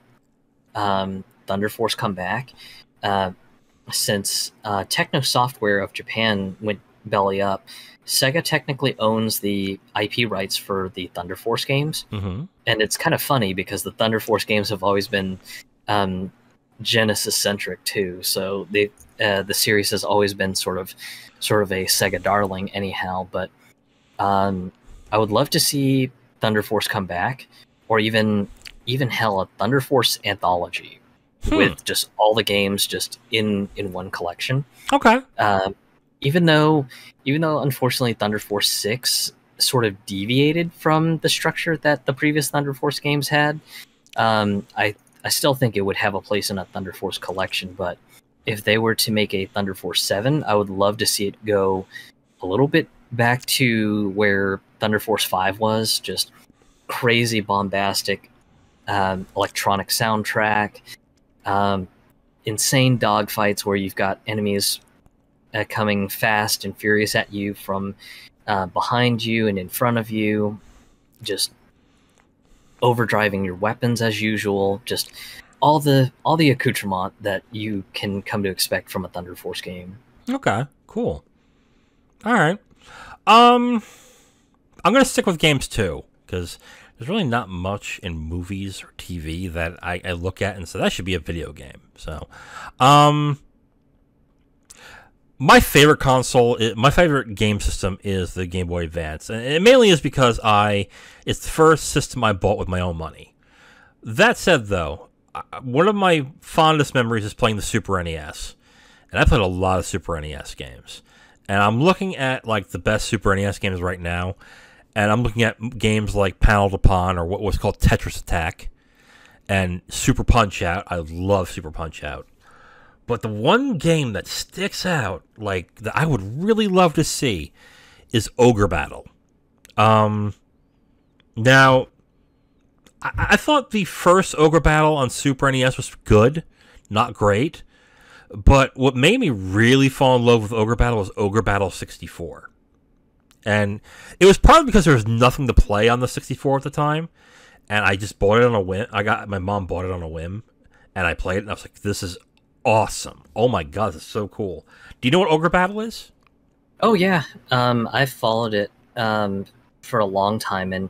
Thunder Force come back, since Techno Software of Japan went belly up, Sega technically owns the IP rights for the Thunder Force games, and it's kind of funny because the Thunder Force games have always been Genesis centric too. So the series has always been sort of a Sega darling, anyhow. But I would love to see Thunder Force come back, or even hell, a Thunder Force anthology with just all the games just in one collection. Okay. Even though unfortunately Thunder Force 6 sort of deviated from the structure that the previous Thunder Force games had, I still think it would have a place in a Thunder Force collection. But if they were to make a Thunder Force 7, I would love to see it go a little bit back to where Thunder Force 5 was, just crazy bombastic electronic soundtrack, insane dogfights where you've got enemies coming fast and furious at you from behind you and in front of you, just overdriving your weapons as usual, just all the accoutrement that you can come to expect from a Thunder Force game. Okay, cool. All right. I'm gonna stick with games too, because there's really not much in movies or TV that I look at and say that should be a video game. So, my favorite my favorite game system is the Game Boy Advance, and it mainly is because it's the first system I bought with my own money. That said, though, one of my fondest memories is playing the Super NES, and I played a lot of Super NES games. And I'm looking at like the best Super NES games right now, and I'm looking at games like Panel to Pawn, or what was called Tetris Attack, and Super Punch Out. I love Super Punch Out. But the one game that sticks out, like, that I would really love to see, is Ogre Battle. Now, I thought the first Ogre Battle on Super NES was good, not great. But what made me really fall in love with Ogre Battle was Ogre Battle 64. And it was partly because there was nothing to play on the 64 at the time, and I just bought it on a whim. My mom bought it on a whim, and I played it, and I was like, this is awesome. Oh my god, this is so cool. Do you know what Ogre Battle is? Oh yeah, I've followed it for a long time, and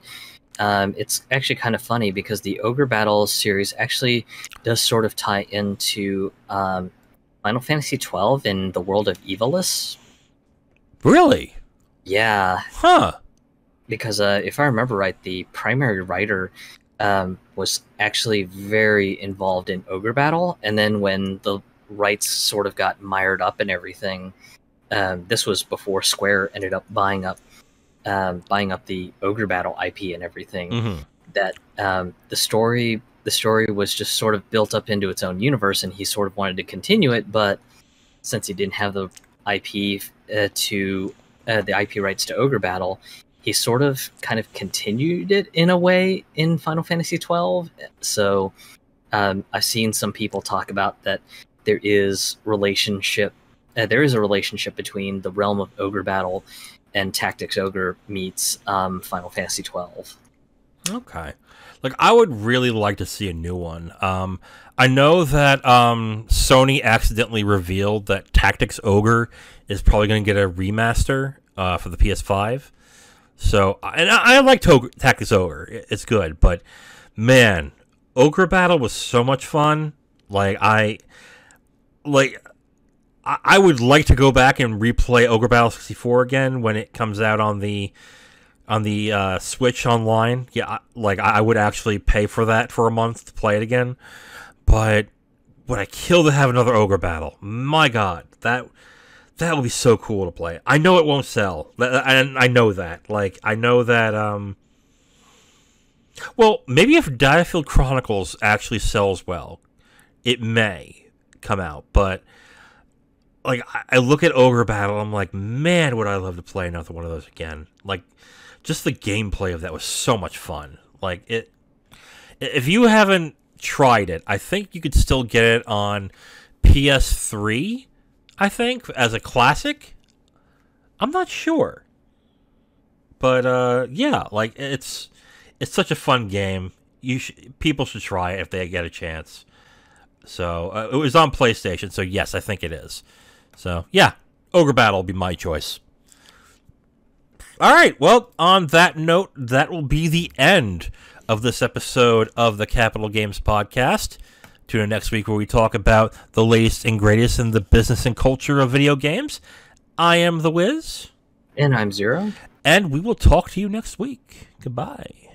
it's actually kind of funny because the Ogre Battle series actually does sort of tie into Final Fantasy XII in the world of Evilus. Really? Yeah. Huh. Because if I remember right, the primary writer was actually very involved in Ogre Battle, and then when the rights sort of got mired up and everything, this was before Square ended up buying up the Ogre Battle IP and everything. That the story was just sort of built up into its own universe, and he sort of wanted to continue it, but since he didn't have the IP the IP rights to Ogre Battle, he sort of kind of continued it in a way in Final Fantasy XII. So I've seen some people talk about that there is a relationship between the realm of Ogre Battle and Tactics Ogre meets Final Fantasy XII. Okay. Like, I would really like to see a new one. I know that Sony accidentally revealed that Tactics Ogre is probably going to get a remaster for the PS5. So, and I like Tactics Ogre. It's good, but man, Ogre Battle was so much fun. I would like to go back and replay Ogre Battle 64 again when it comes out on the Switch online. Yeah, I would actually pay for that for a month to play it again. But would I kill to have another Ogre Battle? My God, that would be so cool to play. I know it won't sell, and I know that. I know that. Well, maybe if Diafield Chronicles actually sells well, it may come out. But I look at Ogre Battle, I'm like, man, would I love to play another one of those again. Just the gameplay of that was so much fun. If you haven't tried it, I think you could still get it on PS3, I think, as a classic. I'm not sure. But, yeah, it's such a fun game. People should try it if they get a chance. So, it was on PlayStation, so yes, I think it is. So, yeah, Ogre Battle will be my choice. All right. Well, on that note, that will be the end of this episode of the Capital Games Podcast. Tune in next week where we talk about the latest and greatest in the business and culture of video games. I am The Wiz. And I'm Zero. And we will talk to you next week. Goodbye.